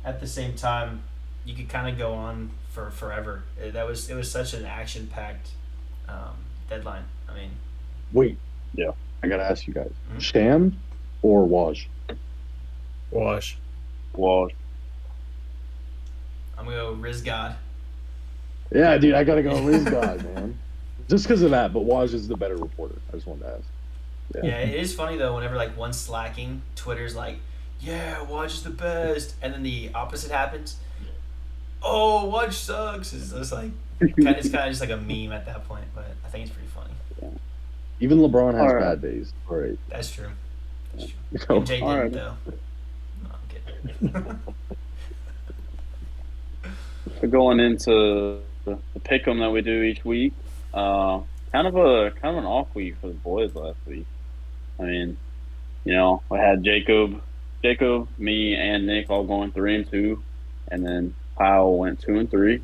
at the same time, you could kind of go on for forever. It was such an action-packed deadline. Wait. Yeah. I gotta ask you guys: Mm-hmm. Sham or Waj? Wash. I'm gonna go Riz God. Yeah, dude, I gotta go Riz God, man. Just because of that, but Waj is the better reporter. I just wanted to ask. Yeah, it is funny though. Whenever one's slacking, Twitter's like, "Yeah, Waj is the best," and then the opposite happens. Oh, Waj sucks. It's just like it's kind of just like a meme at that point, but I think it's pretty funny. Yeah. Even LeBron has All right. bad days. All right. That's true. You MJ didn't Alright. though. No, I'm kidding. So going into the pick 'em that we do each week, uh, kind of an off week for the boys last week. I mean, I had Jacob, me, and Nick all going 3-2, and then Kyle went 2-3.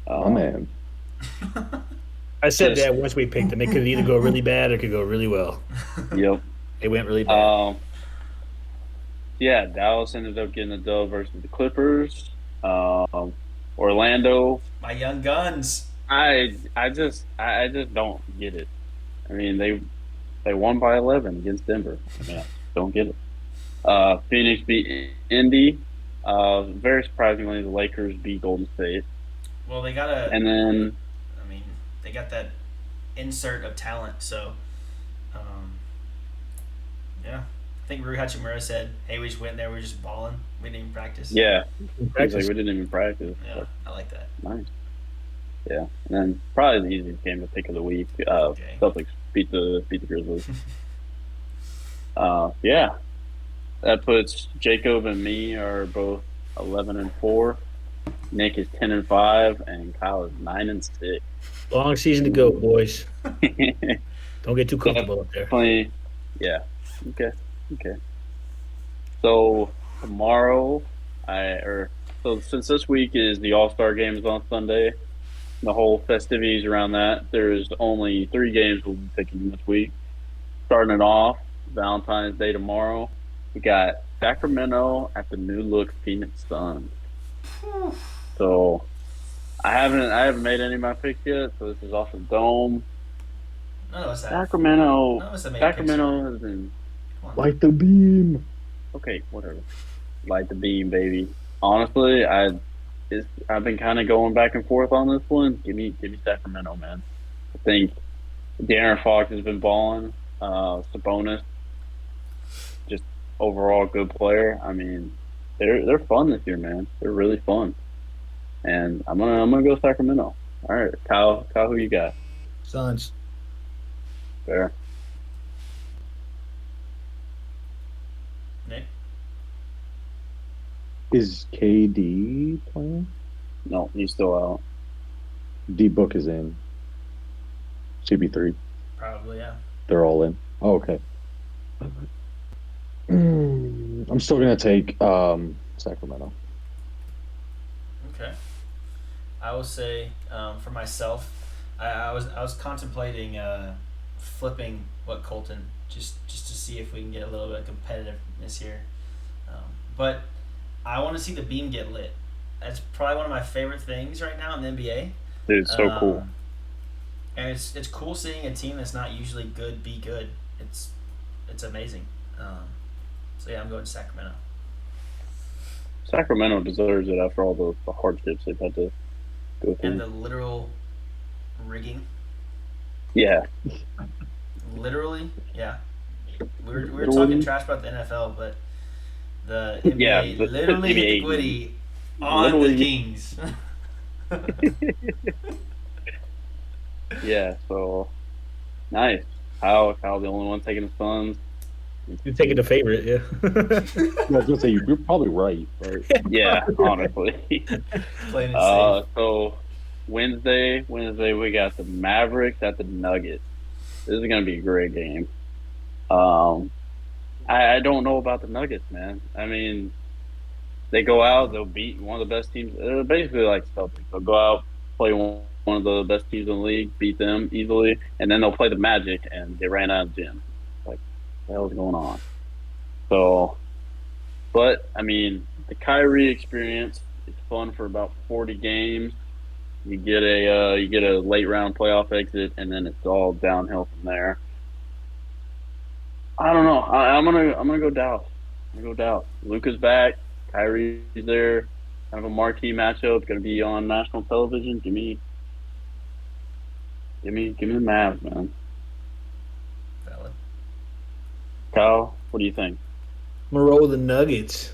My man. I said Just that once we picked them, it could either go really bad or it could go really well. yep. It went really bad. Yeah, Dallas ended up getting the dub versus the Clippers. Orlando, My young guns. I just don't get it. I mean, they won by 11 against Denver. I mean, I just don't get it. Phoenix beat Indy. Very surprisingly, the Lakers beat Golden State, Well, they got a. and then I mean, they got that insert of talent. So, um, yeah. I think Rui Hachimura said, "Hey, we just went there. We were just balling. We didn't even practice." yeah, he was like we didn't even practice. Yeah, But I like that. nice. Yeah, and then probably the easiest game to pick of the week. Okay. Celtics beat the Grizzlies. Yeah, that puts Jacob and me are both 11-4. Nick is 10-5, and Kyle is 9-6. Long season to go, boys. Don't get too comfortable up there. Definitely, yeah. Okay, okay. So tomorrow, so since this week is the All-Star games on Sunday, the whole festivities around that, there's only 3 games we'll be picking this week. Starting it off, Valentine's Day tomorrow, we got Sacramento at the new look Phoenix Suns. So I haven't made any of my picks yet, so this is off the dome. None of us have. Sacramento, None of us have made Sacramento has been Come on. Light the beam. okay. Whatever, light the beam, baby. Honestly, I've been kind of going back and forth on this one. Give me Sacramento, man. I think De'Aaron Fox has been balling. Sabonis, just overall good player. I mean, they're fun this year, man. They're really fun, and I'm gonna go Sacramento. All right, Kyle, who you got? Suns. Fair. Nick? Is KD playing? No, he's still out. D Book is in. CB3. Probably, yeah. They're all in. Oh, okay. I'm still gonna take Sacramento. Okay. I will say, for myself, I was contemplating flipping Colton just to see if we can get a little bit of competitiveness here, but I want to see the beam get lit. That's probably one of my favorite things right now in the NBA. Dude, it's so cool. And it's cool seeing a team that's not usually good be good. It's amazing. So yeah, I'm going to Sacramento. Sacramento deserves it after all the hardships they've had to go through. And the literal rigging. Yeah. Literally, yeah. We were talking trash about the NFL, but the NBA Yeah, literally hit the NBA. Gwitty on Literally. the Kings. Yeah, so nice. Kyle, the only one taking the Suns. You're taking the favorite, yeah. I was gonna say you're probably right, but Yeah, honestly. Playing it safe. So Wednesday we got the Mavericks at the Nuggets. This is gonna be a great game. I don't know about the Nuggets, man. I mean, they go out, they'll beat one of the best teams. They're basically like Celtics. They'll go out, play one of the best teams in the league, beat them easily, and then they'll play the Magic and get ran out of the gym. Like, what the hell is going on? So, but I mean, the Kyrie experience is fun for about 40 games. You get a late round playoff exit, and then it's all downhill from there. I don't know. I'm gonna go Dallas. I'm gonna go Dallas. Luka's back. Kyrie's there. Kind of a marquee matchup. Going to be on national television. Give me the Mavs, man. Valid. Kyle, what do you think? I'm gonna roll with the Nuggets.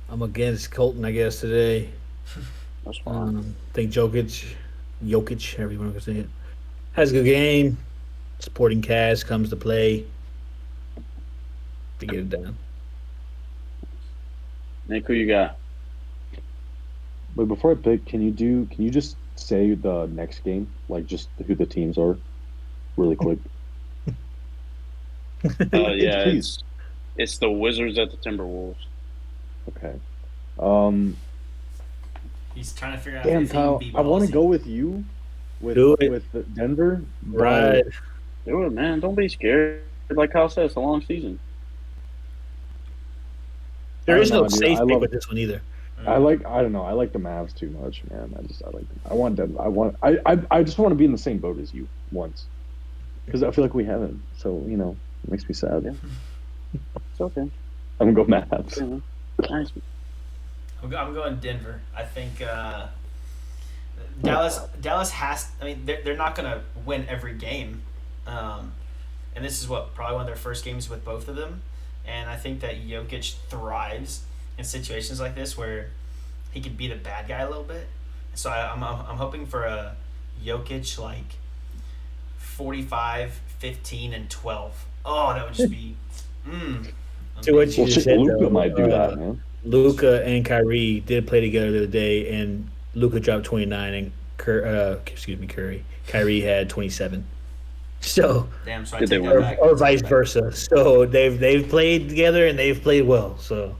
I'm against Colton, I guess, today. That's fine. I think Jokic, however you want to say it, has a good game. Supporting cast comes to play to get it done. Nick, who you got? But before I pick, can you just say the next game, like just who the teams are, really quick? Please, Yeah, please. it's the Wizards at the Timberwolves. Okay. Um, He's trying to figure out damn, if he can Kyle, beat I want to Ballsy. go with you Do it. with Denver, but Right. Do it, man. Don't be scared. Like Kyle said, it's a long season. I There don't is no know, dude. safe pick with this one either. I don't know. I like the Mavs too much, man. I like them. I want Denver. I just want to be in the same boat as you once because I feel like we haven't. So it makes me sad. Yeah. It's okay. I'm gonna go Mavs. Nice. I'm going Denver. I think Dallas has. I mean, they're not going to win every game, and this is probably one of their first games with both of them. And I think that Jokic thrives in situations like this where he can be the bad guy a little bit. So I'm hoping for a Jokic like 45, 15, and 12. Oh, that would just be. To what you Well, just shit, said, Luca though, might do that, man. Luca and Kyrie did play together the other day, and Luca dropped 29, and Curry. Kyrie had 27. So, Damn, so I Did they take win? that back. or vice versa. So they've played together and they've played well. So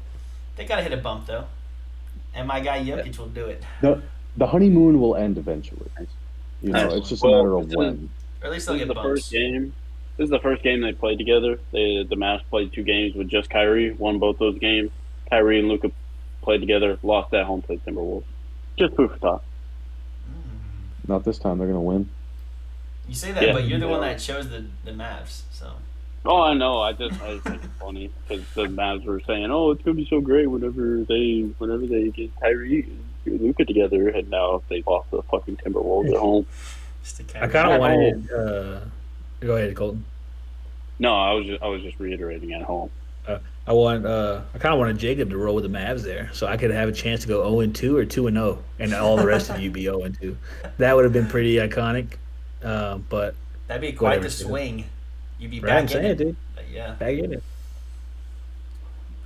They gotta hit a bump though, and my guy Jokic will do it, The honeymoon will end eventually. Nice. It's just a Well, matter of when. or at least This they'll is get the bumps. first game. This is the first game they played together. The Mavs played 2 games with just Kyrie. Won both those games. Kyrie and Luca played together. Lost at home to the Timberwolves. Just proof of thought. Not this time. They're gonna win. You say that, Yeah. but you're the one Yeah. that chose the Mavs. So Oh, I know. I just think it's funny because the Mavs were saying, "Oh, it's gonna be so great whenever they get Kyrie and Luca together," and now they lost the fucking Timberwolves at home. just to I carry kind of At wanted. home. Go ahead, Colton. No, I was just reiterating at home. I kind of wanted Jacob to roll with the Mavs there, so I could have a chance to go 0-2 or 2-0, and all the rest of you be 0-2. That would have been pretty iconic. But That'd be quite whatever, the dude. swing. You'd be Right, I'm back in saying, it. dude. But yeah. Back in it.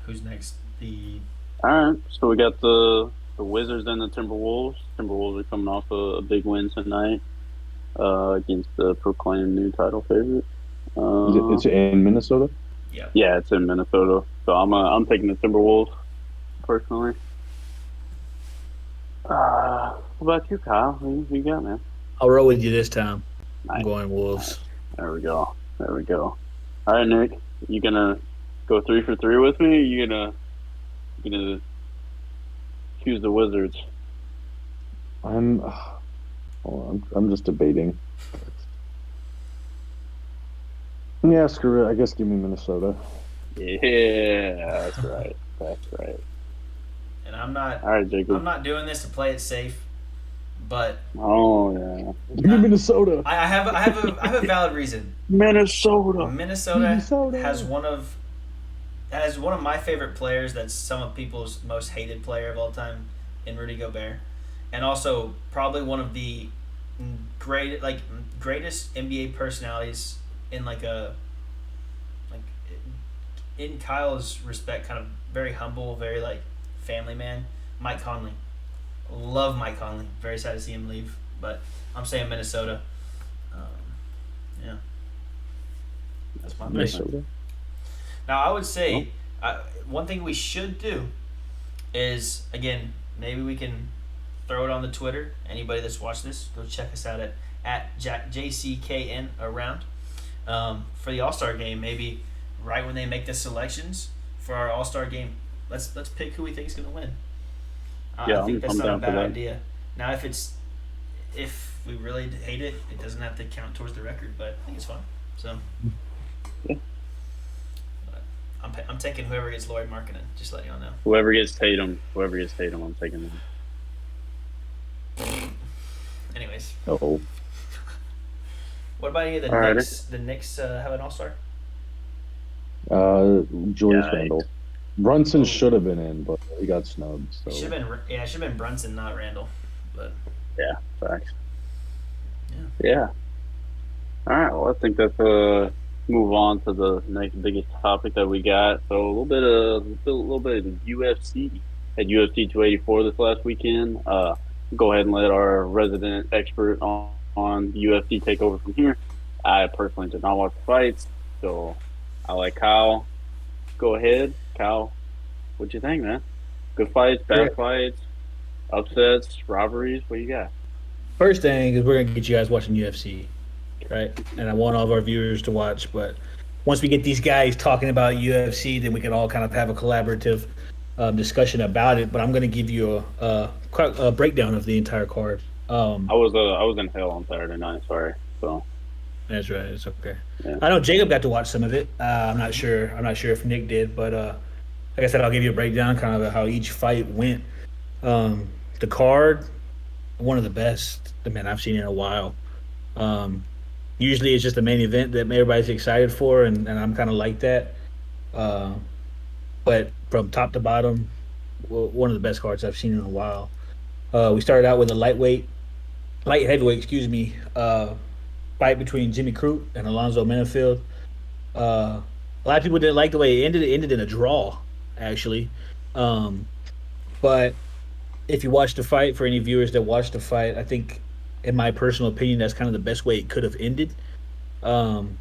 Who's next? The All right, so we got the Wizards and the Timberwolves. Timberwolves are coming off a big win tonight against the proclaimed new title favorite. It's in Minnesota. Yeah, it's in Minnesota. So I'm taking the Timberwolves personally. What about you, Kyle? Who you got, man? I'll roll with you this time. I'm Nice. going Wolves. There we go. All right, Nick, you gonna go 3 for 3 with me? Or you gonna choose the Wizards? I'm just debating. Yeah, screw it. I guess give me Minnesota. Yeah, that's right. That's right. and I'm not. All right, Jacob. I'm not doing this to play it safe, but Oh yeah, Give me Minnesota. I have a valid reason. Minnesota. Minnesota has one of my favorite players. That's some of people's most hated player of all time, in Rudy Gobert, and also probably one of the greatest NBA personalities in in Kyle's respect, kind of very humble, very family man. Mike Conley, love Mike Conley. Very sad to see him leave, but I'm saying Minnesota. Yeah, that's my pick. Minnesota. Now, I would say one thing we should do is, again, maybe we can throw it on the Twitter. Anybody that's watched this, go check us out at JCKN around for the All-Star game. Maybe right when they make the selections for our All-Star game, let's pick who we think is going to win. Yeah, I think that's I'm not a down for bad that. idea. Now, if we really hate it, it doesn't have to count towards the record, but I think it's fun. So. Yeah. I'm taking whoever gets Lloyd Markkinen. Just let y'all know. Whoever gets Tatum, I'm taking them. Anyways, Oh, what about any of the Alrighty. Knicks? The Knicks have an All-Star. Julius Yikes. Randle. Brunson should have been in, but he got snubbed. So Should have been Brunson, not Randall. But Yeah, facts. Yeah. Yeah. All right. Well, I think that's move on to the next biggest topic that we got. So a little bit of UFC. at UFC 284 this last weekend. Go ahead and let our resident expert on UFC take over from here. I personally did not watch the fights, so I let Kyle go ahead. Kyle, what'd you think, man? Good fights, bad fights, upsets, robberies. What you got? First thing is we're gonna get you guys watching UFC, right? And I want all of our viewers to watch. But once we get these guys talking about UFC, then we can all kind of have a collaborative discussion about it. But I'm gonna give you a breakdown of the entire card. I was in hell on Saturday night. Sorry. So That's right. It's okay. yeah. I know Jacob got to watch some of it. I'm not sure. I'm not sure if Nick did, but like I said, I'll give you a breakdown, kind of how each fight went. The card, one of the best man I've seen in a while. Um, Usually, it's just the main event that everybody's excited for, and I'm kind of like that. Uh, but from top to bottom, one of the best cards I've seen in a while. We started out with a light heavyweight, excuse me, fight between Jimmy Crute and Alonzo Menifield. A lot of people didn't like the way it ended. It ended in a draw, actually. Um, but if you watch the fight, for any viewers that watched the fight, I think, in my personal opinion, that's kind of the best way it could have ended. Um,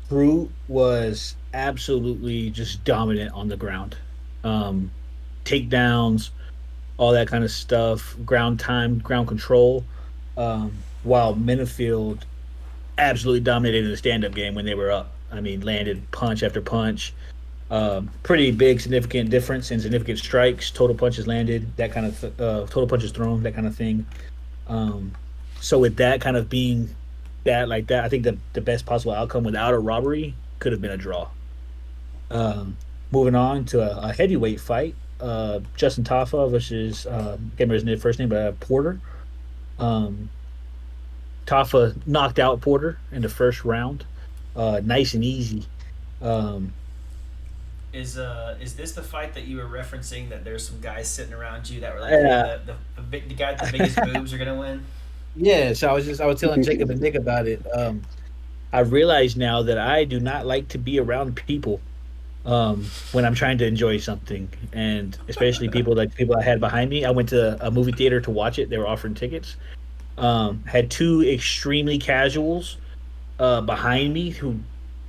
Crute was absolutely just dominant on the ground. Um, Takedowns, all that kind of stuff, ground time, ground control. While Minifield absolutely dominated the stand-up game when they were up. I mean, landed punch after punch. Pretty big, significant difference in significant strikes, total punches landed, that kind of total punches thrown, that kind of thing. Um, so with that kind of being that like that, I think the best possible outcome without a robbery could have been a draw. Um, Moving on to a heavyweight fight, Justin Tafa versus can't remember his first name, but Porter. Um, Tafa knocked out Porter in the first round, nice and easy. Um, Is this the fight that you were referencing that there's some guys sitting around you that were like, yeah, hey, the guy with the biggest boobs are gonna win? yeah. So I was telling Jacob and Nick about it. I realize now that I do not like to be around people when I'm trying to enjoy something, and especially people I had behind me. I went to a movie theater to watch it. They were offering tickets. Had two extremely casuals behind me who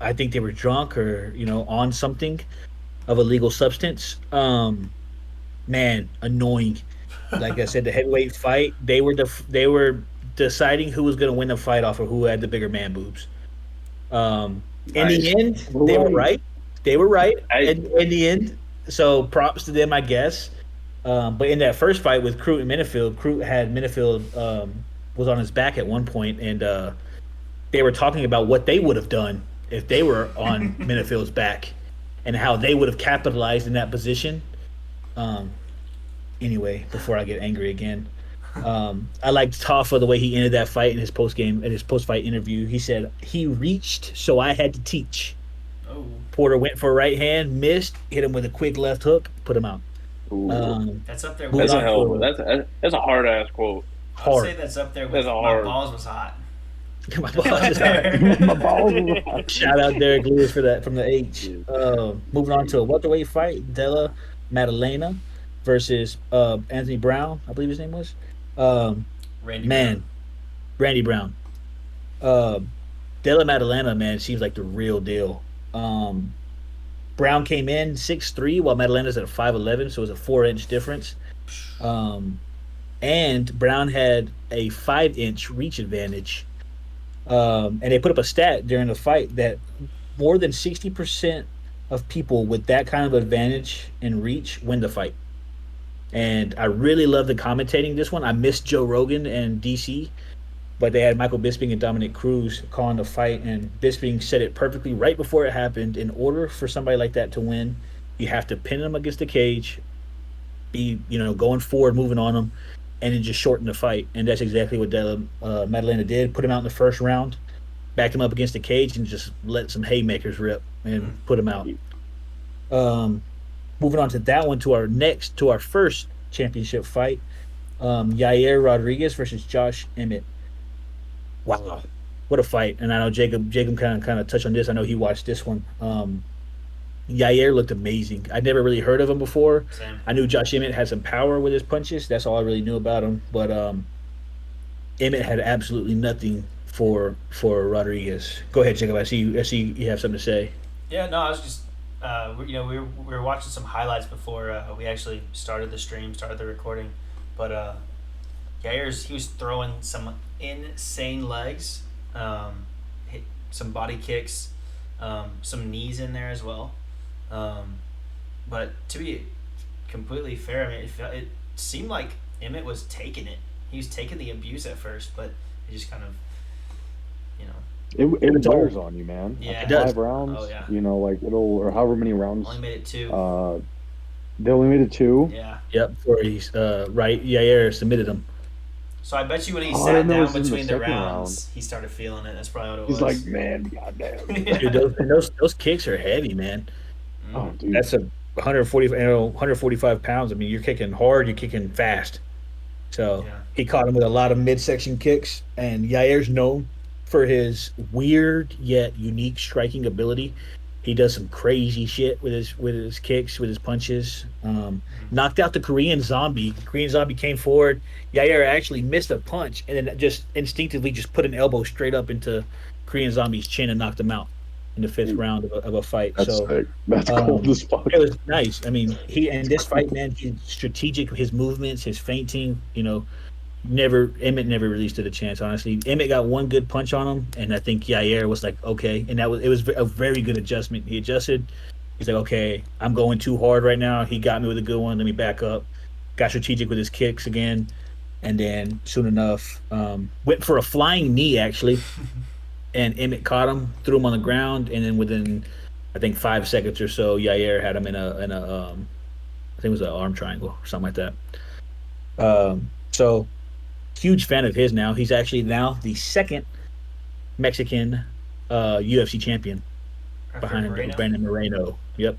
I think they were drunk or on something of a legal substance. Man, annoying. Like I said, the heavyweight fight, they were deciding who was going to win the fight off of who had the bigger man boobs. In Nice. the end, they were right. They were right I in the end. So props to them, I guess. But in that first fight with Crute and Minifield, Crute had Minifield was on his back at one point, and they were talking about what they would have done if they were on Minifield's back, and how they would have capitalized in that position. Um, anyway, before I get angry again, I liked Taffa the way he ended that fight in his post fight interview. He said he reached, so I had to teach. Oh, Porter went for a right hand, missed, hit him with a quick left hook, put him out. ooh, that's up there Moving that's with. a on hell of to that's a hard ass quote. I would say hard. that's up there with That's a my hard. balls was hot. My balls is My hot. balls. Shout out Derek Lewis for that from the H. Yeah. Moving on to a welterweight fight, Della Maddalena versus Anthony Brown, I believe his name was. Um, Randy Man, Randy Brown. Uh, Della Maddalena, man, seems like the real deal. Um, Brown came in 6'3", while Madalena's at a 5'11", so it was a 4-inch difference. Um, and Brown had a 5-inch reach advantage. And they put up a stat during the fight that more than 60% of people with that kind of advantage in reach win the fight. And I really love the commentating this one. I missed Joe Rogan and DC, but they had Michael Bisping and Dominic Cruz calling the fight, and Bisping said it perfectly right before it happened. In order for somebody like that to win, you have to pin them against the cage, be going forward, moving on them, and then just shorten the fight. And that's exactly what Della Maddalena did. Put him out in the first round, backed him up against the cage, and just let some haymakers rip and put him out. Um, Moving on to that one, to our first championship fight, Yair Rodriguez versus Josh Emmett. Wow, what a fight! And I know Jacob kind of touched on this. I know he watched this one. Yair looked amazing. I'd never really heard of him before. Same. I knew Josh Emmett had some power with his punches. That's all I really knew about him. But Emmett had absolutely nothing for Rodriguez. Go ahead, Jacob. I see you have something to say. Yeah, no, I was just, we were watching some highlights before we actually started the stream, started the recording, but he was throwing some insane legs, hit some body kicks, some knees in there as well. Um, but to be completely fair, I mean, it seemed like Emmett was taking it. He was taking the abuse at first, but it just kind of, you know, It It's all wears on you, man. Yeah. After it does. 5 rounds, Oh, yeah. like it'll, or however many rounds. only made it two. They only made it two. Yeah. Yep, before he's right. Yair submitted him. So I bet you when he Oh, I sat didn't know it down was in the between the second rounds, he started feeling it. That's probably what it He's was. like, man, goddamn. Dude, those kicks are heavy, man. Oh, Mhm. dude. That's a 140, 145 pounds. I mean, you're kicking hard, you're kicking fast. So Yeah. he caught him with a lot of midsection kicks, and Yair's known for his weird yet unique striking ability. He does some crazy shit with his kicks, with his punches. Knocked out the Korean Zombie. The Korean Zombie came forward. Yair actually missed a punch, and then just instinctively just put an elbow straight up into Korean Zombie's chin and knocked him out in the fifth round of a fight. That's So sick. That's cold um, as fuck. it was nice. I mean, he in this fight, man, he's strategic. His movements, his feinting. Never Emmett never really stood a chance. Honestly, Emmett got one good punch on him, and I think Yair was like, okay, and it was a very good adjustment. He adjusted. He's like, okay, I'm going too hard right now. He got me with a good one. Let me back up. Got strategic with his kicks again, and then soon enough, went for a flying knee actually, and Emmett caught him, threw him on the ground, and then within I think 5 seconds or so, Yair had him in a I think it was an arm triangle or something like that. So huge fan of his now. He's actually now the second Mexican UFC champion After behind Moreno. Brandon Moreno. Yep.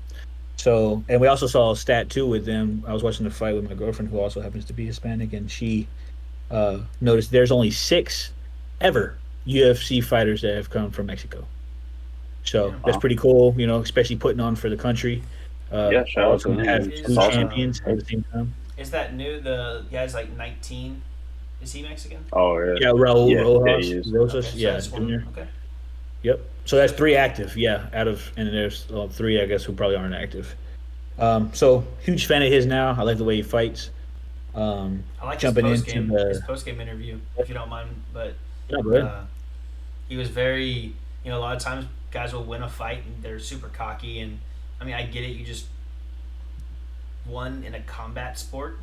So, and we also saw a stat too with them. I was watching the fight with my girlfriend, who also happens to be Hispanic, and she noticed there's only 6 ever UFC fighters that have come from Mexico. So that's pretty cool, especially putting on for the country. Yeah, shout out to Awesome to have him. Is, two Awesome. champions at the same time. is that new? The guy's like 19. Is he Mexican? Oh yeah. Yeah, Raul Yeah, Rojas, he is. Rosas, Okay, so yeah, that's one. Junior. Okay. Yep. So that's 3 active, yeah. And then there's 3, I guess, who probably aren't active. So huge fan of his now. I like the way he fights. I like Jumping his into his the post game interview, if you don't mind. But yeah, good. he was very, a lot of times guys will win a fight and they're super cocky. And I mean, I get it. You just won in a combat sport.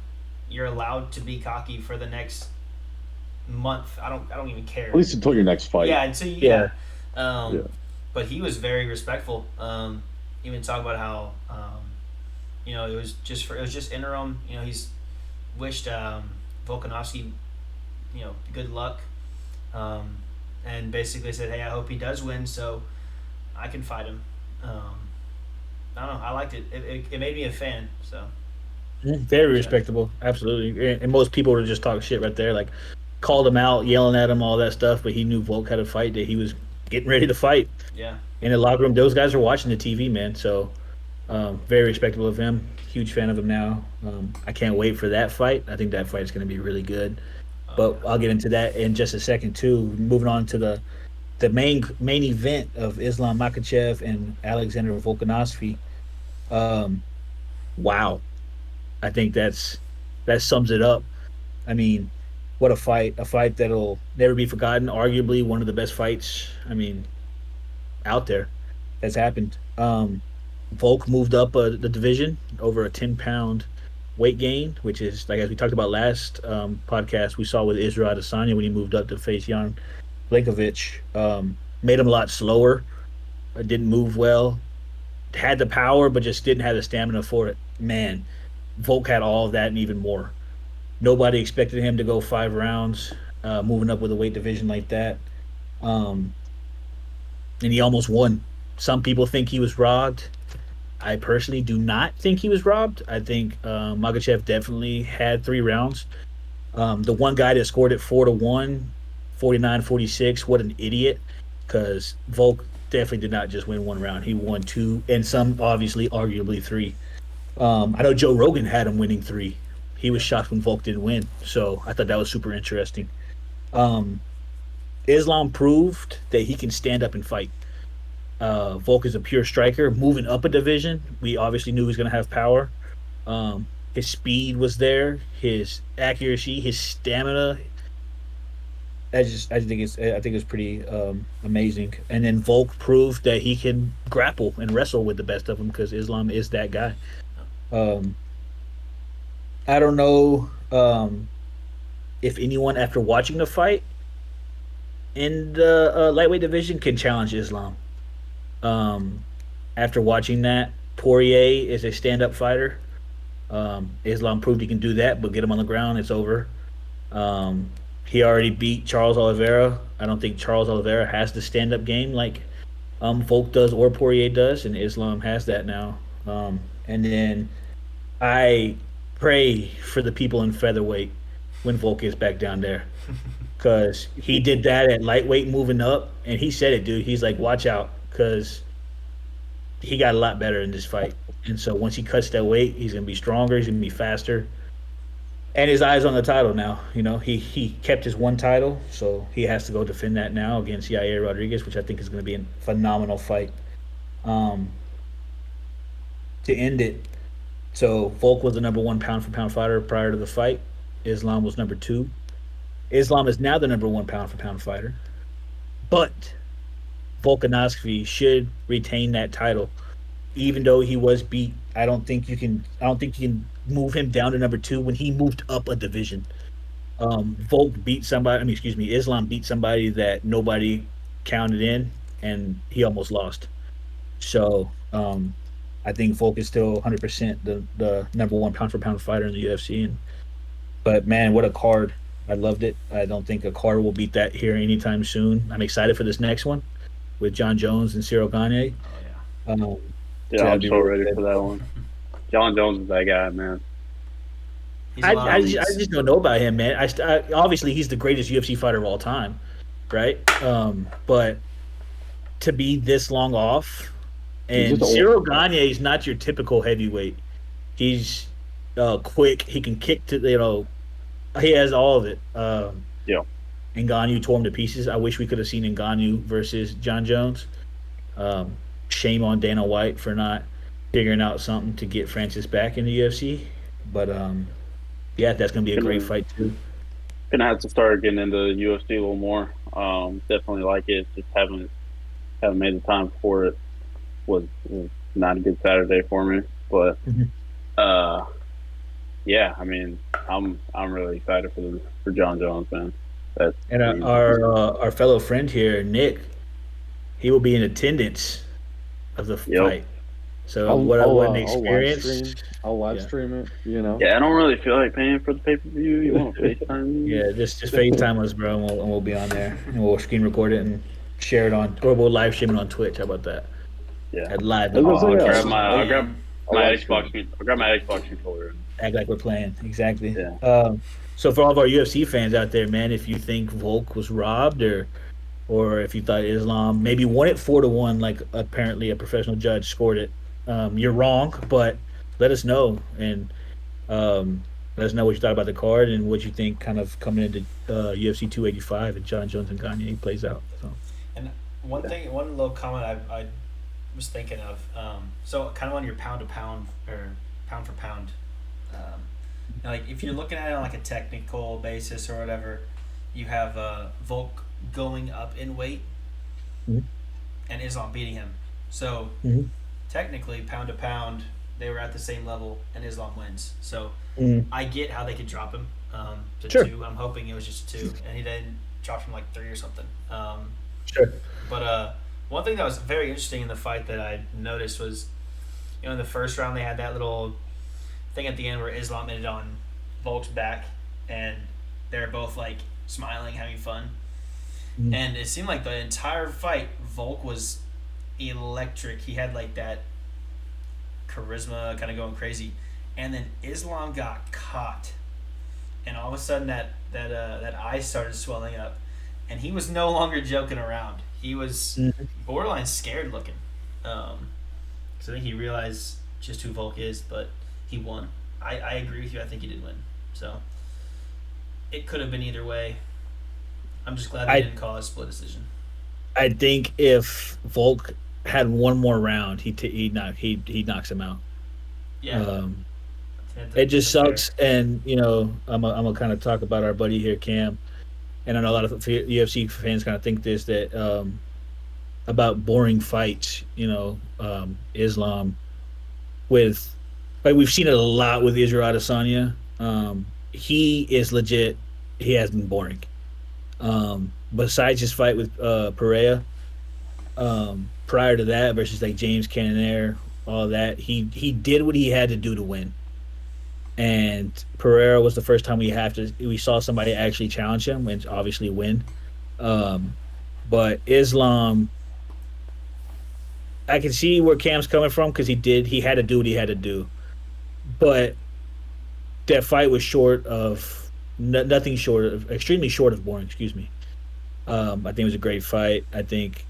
You're allowed to be cocky for the next month. I don't even care. At least until your next fight. Yeah, until Yeah. Um, Yeah. But he was very respectful. Even talk about how it was just interim. He's wished Volkanovski good luck, and basically said, hey, I hope he does win so I can fight him. I don't know. I liked it. It made me a fan. So Very respectable, absolutely. And most people were just talking shit right there, like called him out, yelling at him, all that stuff. But he knew Volk had a fight that he was getting ready to fight. yeah. In the locker room, those guys are watching the TV, man. So very respectable of him. Huge fan of him now. I can't wait for that fight. I think that fight is going to be really good. But I'll get into that in just a second too. Moving on to the main event of Islam Makhachev and Alexander Volkanovski. Wow, I think that sums it up. I mean, what a fight! A fight that'll never be forgotten. Arguably one of the best fights. I mean, out there that's happened. Volk moved up the division over a 10-pound weight gain, which is like as we talked about last podcast, we saw with Israel Adesanya when he moved up to face Jan Blankovic. Made him a lot slower. Didn't move well. Had the power, but just didn't have the stamina for it. Man, Volk had all of that and even more. Nobody expected him to go 5 rounds, moving up with a weight division like that. And he almost won. Some people think he was robbed. I personally do not think he was robbed. I think Magachev definitely had 3 rounds. The one guy that scored it 4-1, 49-46, what an idiot. Because Volk definitely did not just win one round. He won two, and some obviously, arguably three. I know Joe Rogan had him winning three. He was Yep. shocked when Volk didn't win, so I thought that was super interesting. Um, Islam proved that he can stand up and fight. Volk is a pure striker, moving up a division. We obviously knew he was going to have power. His speed was there, his accuracy, his stamina. I think it's pretty amazing. And then Volk proved that he can grapple and wrestle with the best of them because Islam is that guy. Um, I don't know if anyone after watching the fight in the lightweight division can challenge Islam. Um, After watching that, Poirier is a stand-up fighter. Islam proved he can do that, but get him on the ground, it's over. Um, he already beat Charles Oliveira. I don't think Charles Oliveira has the stand-up game like Volk does or Poirier does, and Islam has that now. And then I pray for the people in featherweight when Volk is back down there because he did that at lightweight moving up, and he said it, dude. He's like, watch out because he got a lot better in this fight. And so once he cuts that weight, he's gonna be stronger. He's gonna be faster. And his eyes on the title now. You know, he kept his one title, so he has to go defend that now against Yair Rodriguez, which I think is going to be a phenomenal fight. Um, to end it, so Volk was the number one pound for pound fighter prior to the fight. Islam was number two. Islam is now the number one pound for pound fighter, but Volkanovski should retain that title even though he was beat. I don't think you can. I don't think you can move him down to number two when he moved up a division. Volk beat somebody. I mean, excuse me, Islam beat somebody that nobody counted in, and he almost lost. So I think Volk is still 100% the number one pound for pound fighter in the UFC. But man, what a card! I loved it. I don't think a card will beat that here anytime soon. I'm excited for this next one with John Jones and Cyril Gane. Oh Um, Yeah, that'd I'm be so really ready good. for that one. John Jones is that guy, man. He's a lot of I just don't know about him, man. Obviously he's the greatest UFC fighter of all time, right? But to be this long off, He's and just Cyril old. Gane is not your typical heavyweight. He's quick. He can kick to he has all of it. Yeah. Ngannou tore him to pieces. I wish we could have seen Ngannou versus John Jones. Um, Shame on Dana White for not figuring out something to get Francis back in the UFC. But yeah, that's gonna be a great Gonna fight too. gonna have to start getting into UFC a little more. Definitely like it. Just haven't made the time for it. Was not a good Saturday for me. But Mhm. uh yeah, I mean I'm really excited for John Jones, man. That's And I mean, our fellow friend here, Nick, he will be in attendance of the yep. fight. So what an I'll live stream. experience! I'll live Yeah, stream it. You know. Yeah, I don't really feel like paying for the pay per view. You want to FaceTime me? yeah. Just FaceTime us, bro, and we'll be on there, and we'll screen record it and share it on, or we'll live stream it on Twitch. How about that? Yeah. At live, I was I'll gonna say, grab yeah. my I'll grab I'll my live stream. I'll grab my Xbox controller. act like we're playing. Exactly. Yeah. So for all of our UFC fans out there, man, if you think Volk was robbed, or if you thought Islam maybe won it 4-1, like apparently a professional judge scored it, you're wrong. But let us know and let us know what you thought about the card and what you think kind of coming into UFC 285 and John Jones and Gagne plays out. So And one little comment I was thinking of. So kind of on your pound to pound or pound for pound. Like if you're looking at it on like a technical basis or whatever, you have Volk going up in weight, Mhm. and Islam beating him. So Mhm. technically, pound to pound, they were at the same level, and Islam wins. So Mhm. I get how they could drop him to Sure. 2. I'm hoping it was just 2, and he didn't drop him like 3 or something. Sure. But one thing that was very interesting in the fight that I noticed was, in the first round they had that little thing at the end where Islam ended on Volk's back, and they're both like smiling, having fun. Mhm. And it seemed like the entire fight, Volk was electric. He had like that charisma, kind of going crazy. And then Islam got caught, and all of a sudden that eye started swelling up, and he was no longer joking around. He was Mhm. borderline scared looking. So I think he realized just who Volk is, but he won. I agree with you. I think he did win. So it could have been either way. I'm just glad they I didn't call a split decision. I think if Volk had one more round, he knocks him out. Yeah, Um, I think it just that's fair. sucks, and I'm gonna kind of talk about our buddy here, Cam, and I know a lot of UFC fans kind of think this that about boring fights. Islam with like we've seen it a lot with Israel Adesanya. He is legit. He has been boring. Besides his fight with Pereira, prior to that versus like James Cannonier, all that he did what he had to do to win. And Pereira was the first time we saw somebody actually challenge him and obviously win. Um, but Islam, I can see where Cam's coming from because he had to do what he had to do. But that fight was short of nothing short of extremely short of boring. Excuse me. I think it was a great fight. I think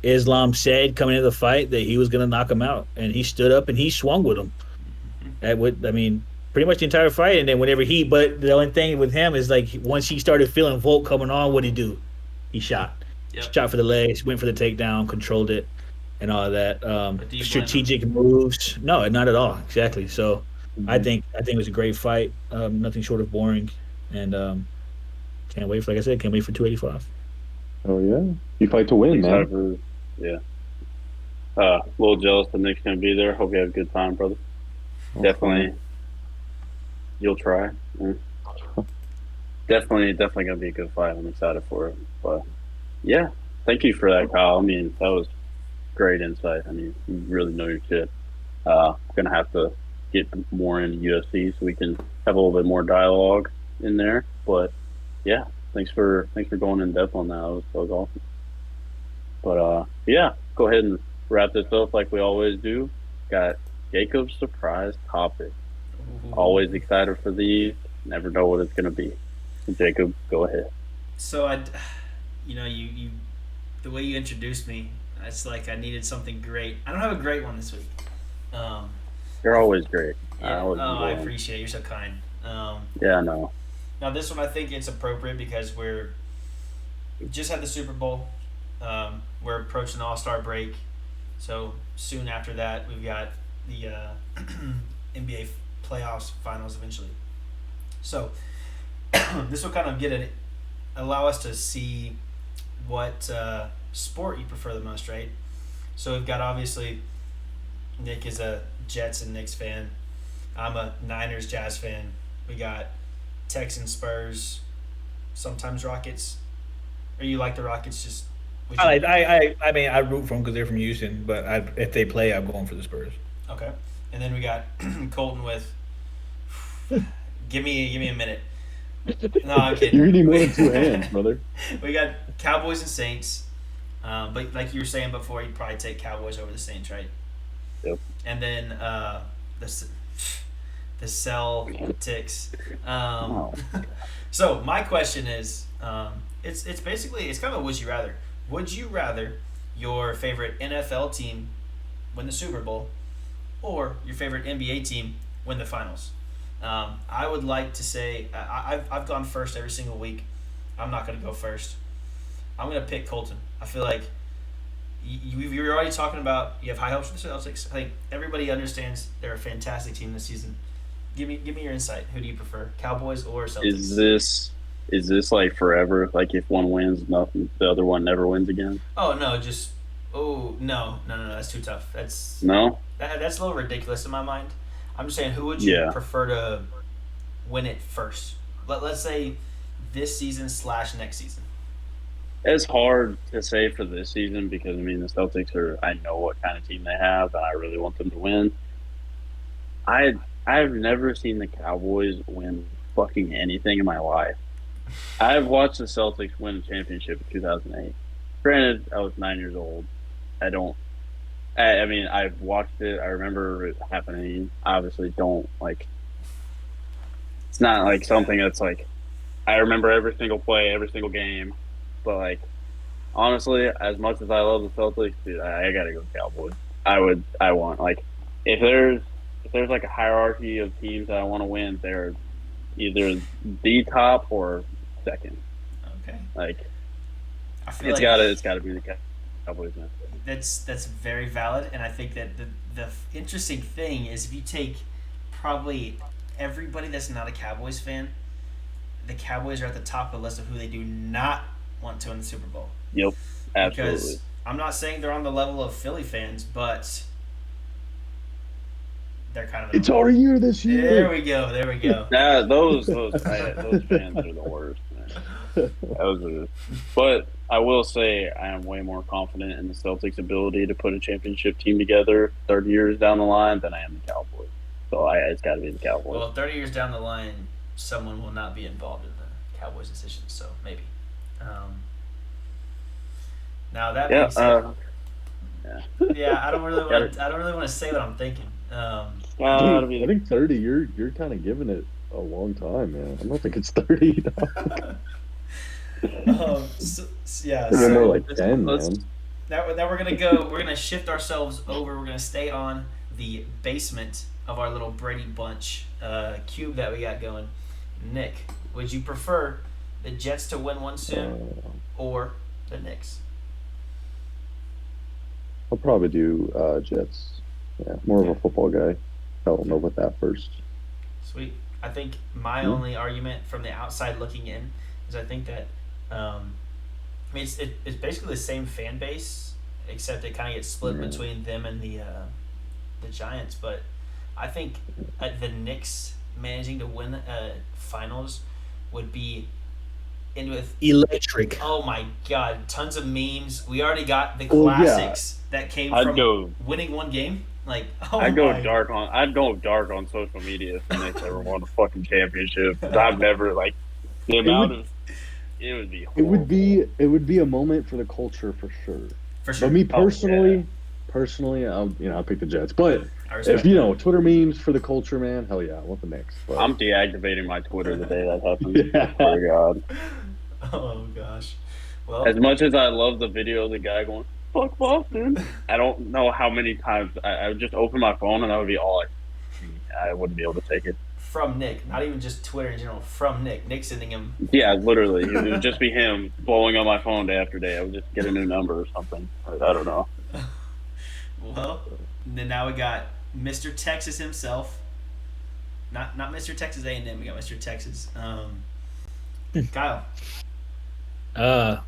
Islam said coming into the fight that he was going to knock him out, and he stood up and he swung with him. That would, I mean, pretty much the entire fight. And then but the only thing with him is like once he started feeling Volt coming on, what would he do? He shot, Yep. shot for the legs, went for the takedown, controlled it, and all of that. But do you blame him? Strategic moves? No, not at all. Exactly. So Mhm. I think it was a great fight. Nothing short of boring, and can't wait for like I said, can't wait for 285. Oh yeah, you fight to win, Excited man. for yeah. A little jealous that Nick's gonna be there. Hope you have a good time, brother. Okay. Definitely, you'll try. Yeah. Definitely gonna be a good fight. I'm excited for it. But yeah, thank you for that, Kyle. I mean, that was great insight. I mean, you really know your shit. Gonna have to get more into UFC so we can have a little bit more dialogue in there. But yeah, thanks for going in depth on that. That was awesome. But yeah, go ahead and wrap this up like we always do. Got Jacob's surprise topic. Ooh. Always excited for these. Never know what it's gonna be. Jacob, go ahead. So you the way you introduced me, it's like I needed something great. I don't have a great one this week. Um, You're always great. I yeah. always Oh, I enjoy them. appreciate it. You're so kind. Yeah, I know. Now this one I think it's appropriate because we just had the Super Bowl. We're approaching the All Star break, so soon after that we've got the NBA playoffs finals eventually. So this will kind of allow us to see what sport you prefer the most, right? So we've got obviously Nick is a Jets and Knicks fan. I'm a Niners Jazz fan. We got Texans Spurs, sometimes Rockets. Or you like the Rockets? Just would you? I mean I root for them because they're from Houston, but if they play, I'm going for the Spurs. Okay, and then we got Colton with. Give me a minute. No, I'm You're kidding. eating more than two hands, brother. We got Cowboys and Saints. But like you were saying before, you'd probably take Cowboys over the Saints, right? Yep. And then the s- the Celtics. Oh, So my question is, it's basically it's kind of a would you rather. Would you rather your favorite NFL team win the Super Bowl, or your favorite NBA team win the finals? I would like to say I've gone first every single week. I'm not going to go first. I'm going to pick Colton. I feel like you're already talking about you have high hopes for the Celtics. I think everybody understands they're a fantastic team this season. Give me your insight. Who do you prefer, Cowboys or Is Celtics? this is this like forever? Like if one wins, nothing, the other one never wins again? Oh no, just no. That's too tough. No. That's a little ridiculous in my mind. I'm just saying, who would you Yeah, prefer to win it first? Let's say this season slash next season. it's hard to say for this season because I mean the Celtics are. I know what kind of team they have, and I really want them to win. I I've never seen the Cowboys win fucking anything in my life. I've watched the Celtics win a championship in 2008. Granted, I was 9 years old. I don't. I mean, I've watched it. I remember it happening. I obviously don't like. It's not like something that's like I remember every single play, every single game, but like honestly, as much as I love the Celtics, dude, I gotta go Cowboys. I want like if there's like a hierarchy of teams that I want to win, they're either the top or second. Okay. Like I feel like it's gotta be the Cowboys, man. that's very valid, and I think that the interesting thing is if you take probably everybody that's not a Cowboys fan, the Cowboys are at the top of the list of who they do not want to win the Super Bowl. Yep, Because absolutely. I'm not saying they're on the level of Philly fans, but they're kind of. It's our year this There year. we go. There we go. Those fans are the worst, man. Those are, but I will say I am way more confident in the Celtics' ability to put a championship team together 30 years down the line than I am the Cowboys. So it's got to be the Cowboys. Well, 30 years down the line, someone will not be involved in the Cowboys' decision, so maybe. Now that Yeah, being said, yeah. yeah, I don't really Gotta, want. I don't really want to say what I'm thinking. gotta Dude, I be think 30. You're kind of giving it a long time, man. I don't think it's 30. Yeah. Maybe more So like 10, let's man. now we're gonna go. We're gonna shift ourselves over. We're gonna stay on the basement of our little Brady Bunch cube that we got going. Nick, would you prefer the Jets to win one soon or the Knicks? I'll probably do Jets. Yeah, more of a football guy. Fell in love with that first. Sweet. I think my only argument from the outside looking in is I think that I mean it's basically the same fan base except it kind of gets split between them and the Giants. But I think the Knicks managing to win finals would be in with Electric. oh my god, tons of memes. We already got the Well, yeah. classics that came I'd from go winning one game. Like oh I'd go my. dark on social media if the Knicks ever won a fucking championship. 'Cause I've never like the It amount would of it would be it would horrible. be a moment for the culture for sure. For sure. But me Oh, personally, I'll pick the Jets. But I respect if that. Twitter memes for the culture, man, hell yeah, I want the Knicks. But I'm deactivating my Twitter the day that happens. yeah, I swear to God. Oh gosh. As Well, much as I love the video of the guy going, fuck Boston, I don't know how many times I would just open my phone and that would be all I see. I wouldn't be able to take it. from Nick, not even just Twitter in general, from Nick. Nick sending him. Yeah, literally. It would just be him blowing on my phone day after day. I would just get a new number or something. I don't know. Well, and then now we got Mr. Texas himself. Not Mr. Texas A&M. We got Mr. Texas. Kyle.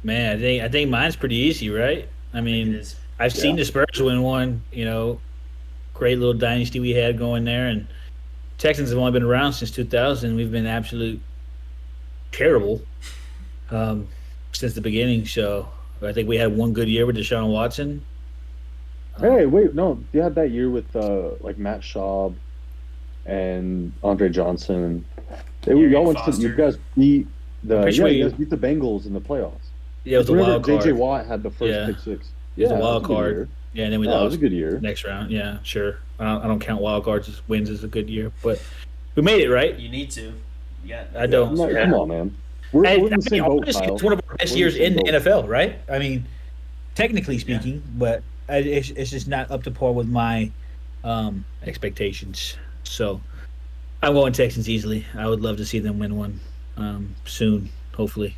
Man, I think mine's pretty easy, right? I I think it mean, is. I've seen the Spurs win one. Great little dynasty we had going there, and Texans have only been around since 2000. We've been absolute terrible since the beginning. So I think we had one good year with Deshaun Watson. Hey, wait, no, you had that year with like Matt Schaub and Andre Johnson. Arian Foster. You guys beat Pretty sure you guys beat the Bengals in the playoffs. Yeah, it was a Whenever wild card. JJ Watt had the first Yeah. pick six. It was a that wild was good card. year. Yeah, and then we Yeah, it was lost a good year. next round. Yeah, sure. I don't count wild cards as wins as a good year, but we made it, right? You need to. Yeah. I don't. No, Yeah. Come on, man. We're in the same boat, honestly, Kyle. it's one of our best We're in years the same in the boat. NFL, right? I mean, technically speaking, but it's just not up to par with my expectations. So I'm going Texans easily. I would love to see them win one soon, hopefully.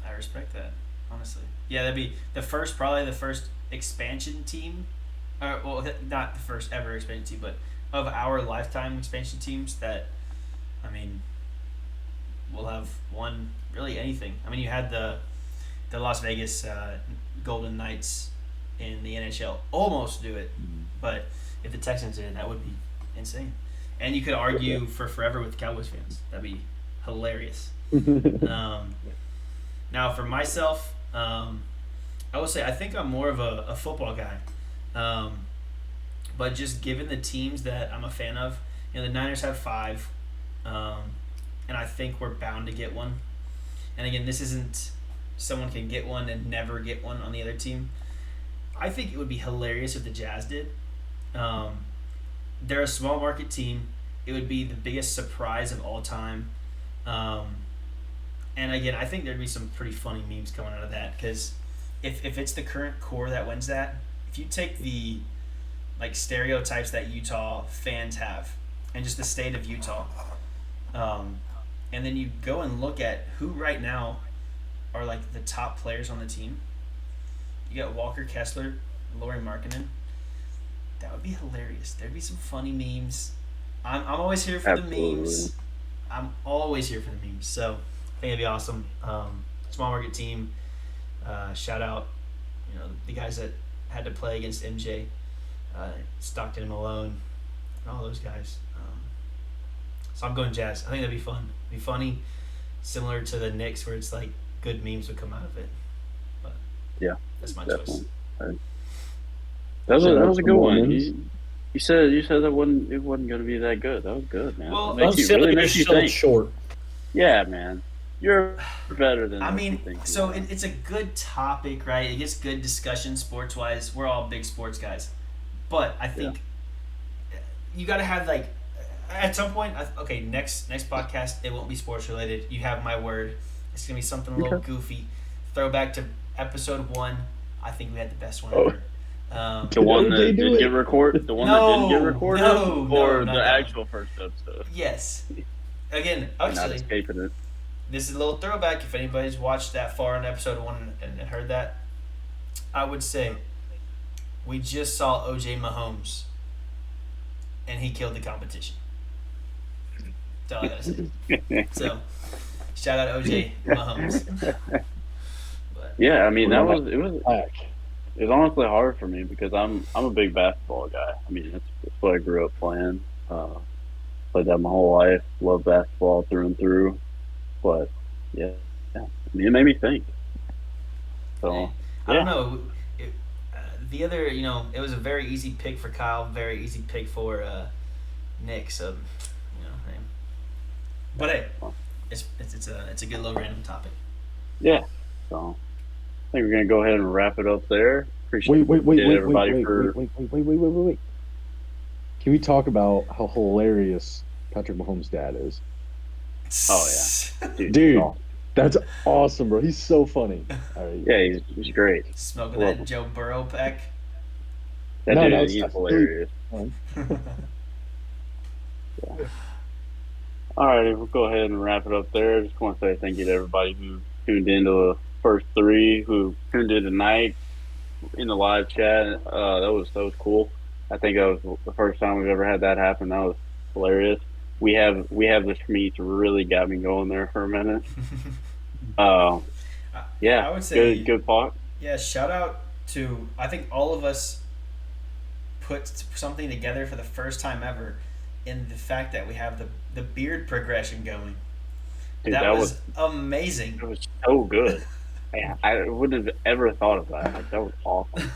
I respect that, honestly. Yeah, that'd be probably the first expansion team. Well, not the first ever expansion team, but of our lifetime expansion teams that, I mean, will have won really anything. I mean, you had the Las Vegas Golden Knights in the NHL almost do it, but if the Texans did it, that would be insane. And you could argue for forever with Cowboys fans. That'd be hilarious. Now, for myself, I would say I think I'm more of a football guy. But just given the teams that I'm a fan of, the Niners have 5, and I think we're bound to get one. And again, this isn't someone can get one and never get one on the other team. I think it would be hilarious if the Jazz did. They're a small market team. It would be the biggest surprise of all time. And again, I think there'd be some pretty funny memes coming out of that because if it's the current core that wins that, if you take the like stereotypes that Utah fans have, and just the state of Utah, um, and then you go and look at who right now are like the top players on the team. You got Walker Kessler, Laurie Markkinen. That would be hilarious. There'd be some funny memes. I'm always here for the Absolutely. memes. I'm always here for the memes. So I think it'd be awesome. Small market team. Shout out, the guys that had to play against MJ, Stockton and Malone, and all those guys. So I'm going Jazz. I think that'd be fun. Be funny, similar to the Knicks, where it's like good memes would come out of it. But Yeah, that's my definitely. choice. That was a good one. Mormons. You said that it wasn't going to be that good. That was good, man. Well, It really makes you so think. short. Yeah, man, you're better than I what you mean, think. so it's a good topic, right? It gets good discussion sports wise. We're all big sports guys, but I think you got to have like at some point. Okay, next podcast it won't be sports related. You have my word. It's gonna be something a little goofy. Throwback to episode 1. I think we had the best one ever. The one that They do didn't it. get recorded, the one that didn't get recorded, or not the that actual first episode. Yes. Again, Not actually, escaping it. this is a little throwback. If anybody's watched that far in episode 1 and heard that, I would say we just saw OJ Mahomes, and he killed the competition. That's all I gotta say. So, shout out OJ Mahomes. But Yeah, I mean it was Back. it was honestly hard for me because I'm a big basketball guy. I mean that's what I grew up playing. Played that my whole life. Love basketball through and through. But yeah. I mean it made me think. So I don't know. The other, it was a very easy pick for Kyle, very easy pick for Nick. So, hey. But hey, it's a good little random topic. yeah. So I think we're gonna go ahead and wrap it up there. Appreciate Wait, everybody for wait. Can we talk about how hilarious Patrick Mahomes' dad is? Oh yeah. Dude, that's awesome, bro. He's so funny. All right. Yeah, he's great. Smoking Love that him. Joe Burrow pack. That No, dude, that's he's really hilarious. fun. All right, we'll go ahead and wrap it up there. I just want to say thank you to everybody who tuned in to the first 3, who tuned in tonight in the live chat. That was cool. I think that was the first time we've ever had that happen. That was hilarious. We have the Schmeats really got me going there for a minute. Yeah, I would say good talk. Yeah, shout out to, I think all of us put something together for the first time ever in the fact that we have the beard progression going. Dude, that was amazing. It was so good. Man, I wouldn't have ever thought of that. Like, that was awesome.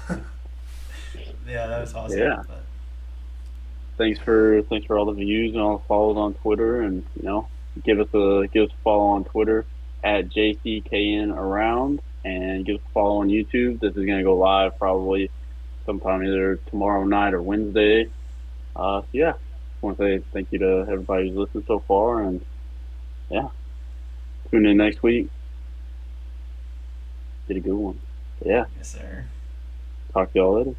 Yeah, that was awesome. Yeah. But Thanks for all the views and all the follows on Twitter, and give us a follow on Twitter at JCKN around, and give us a follow on YouTube. This is gonna go live probably sometime either tomorrow night or Wednesday. Yeah, I want to say thank you to everybody who's listened so far, and yeah, tune in next week. Get a good one. Yeah, yes, sir. talk to y'all later.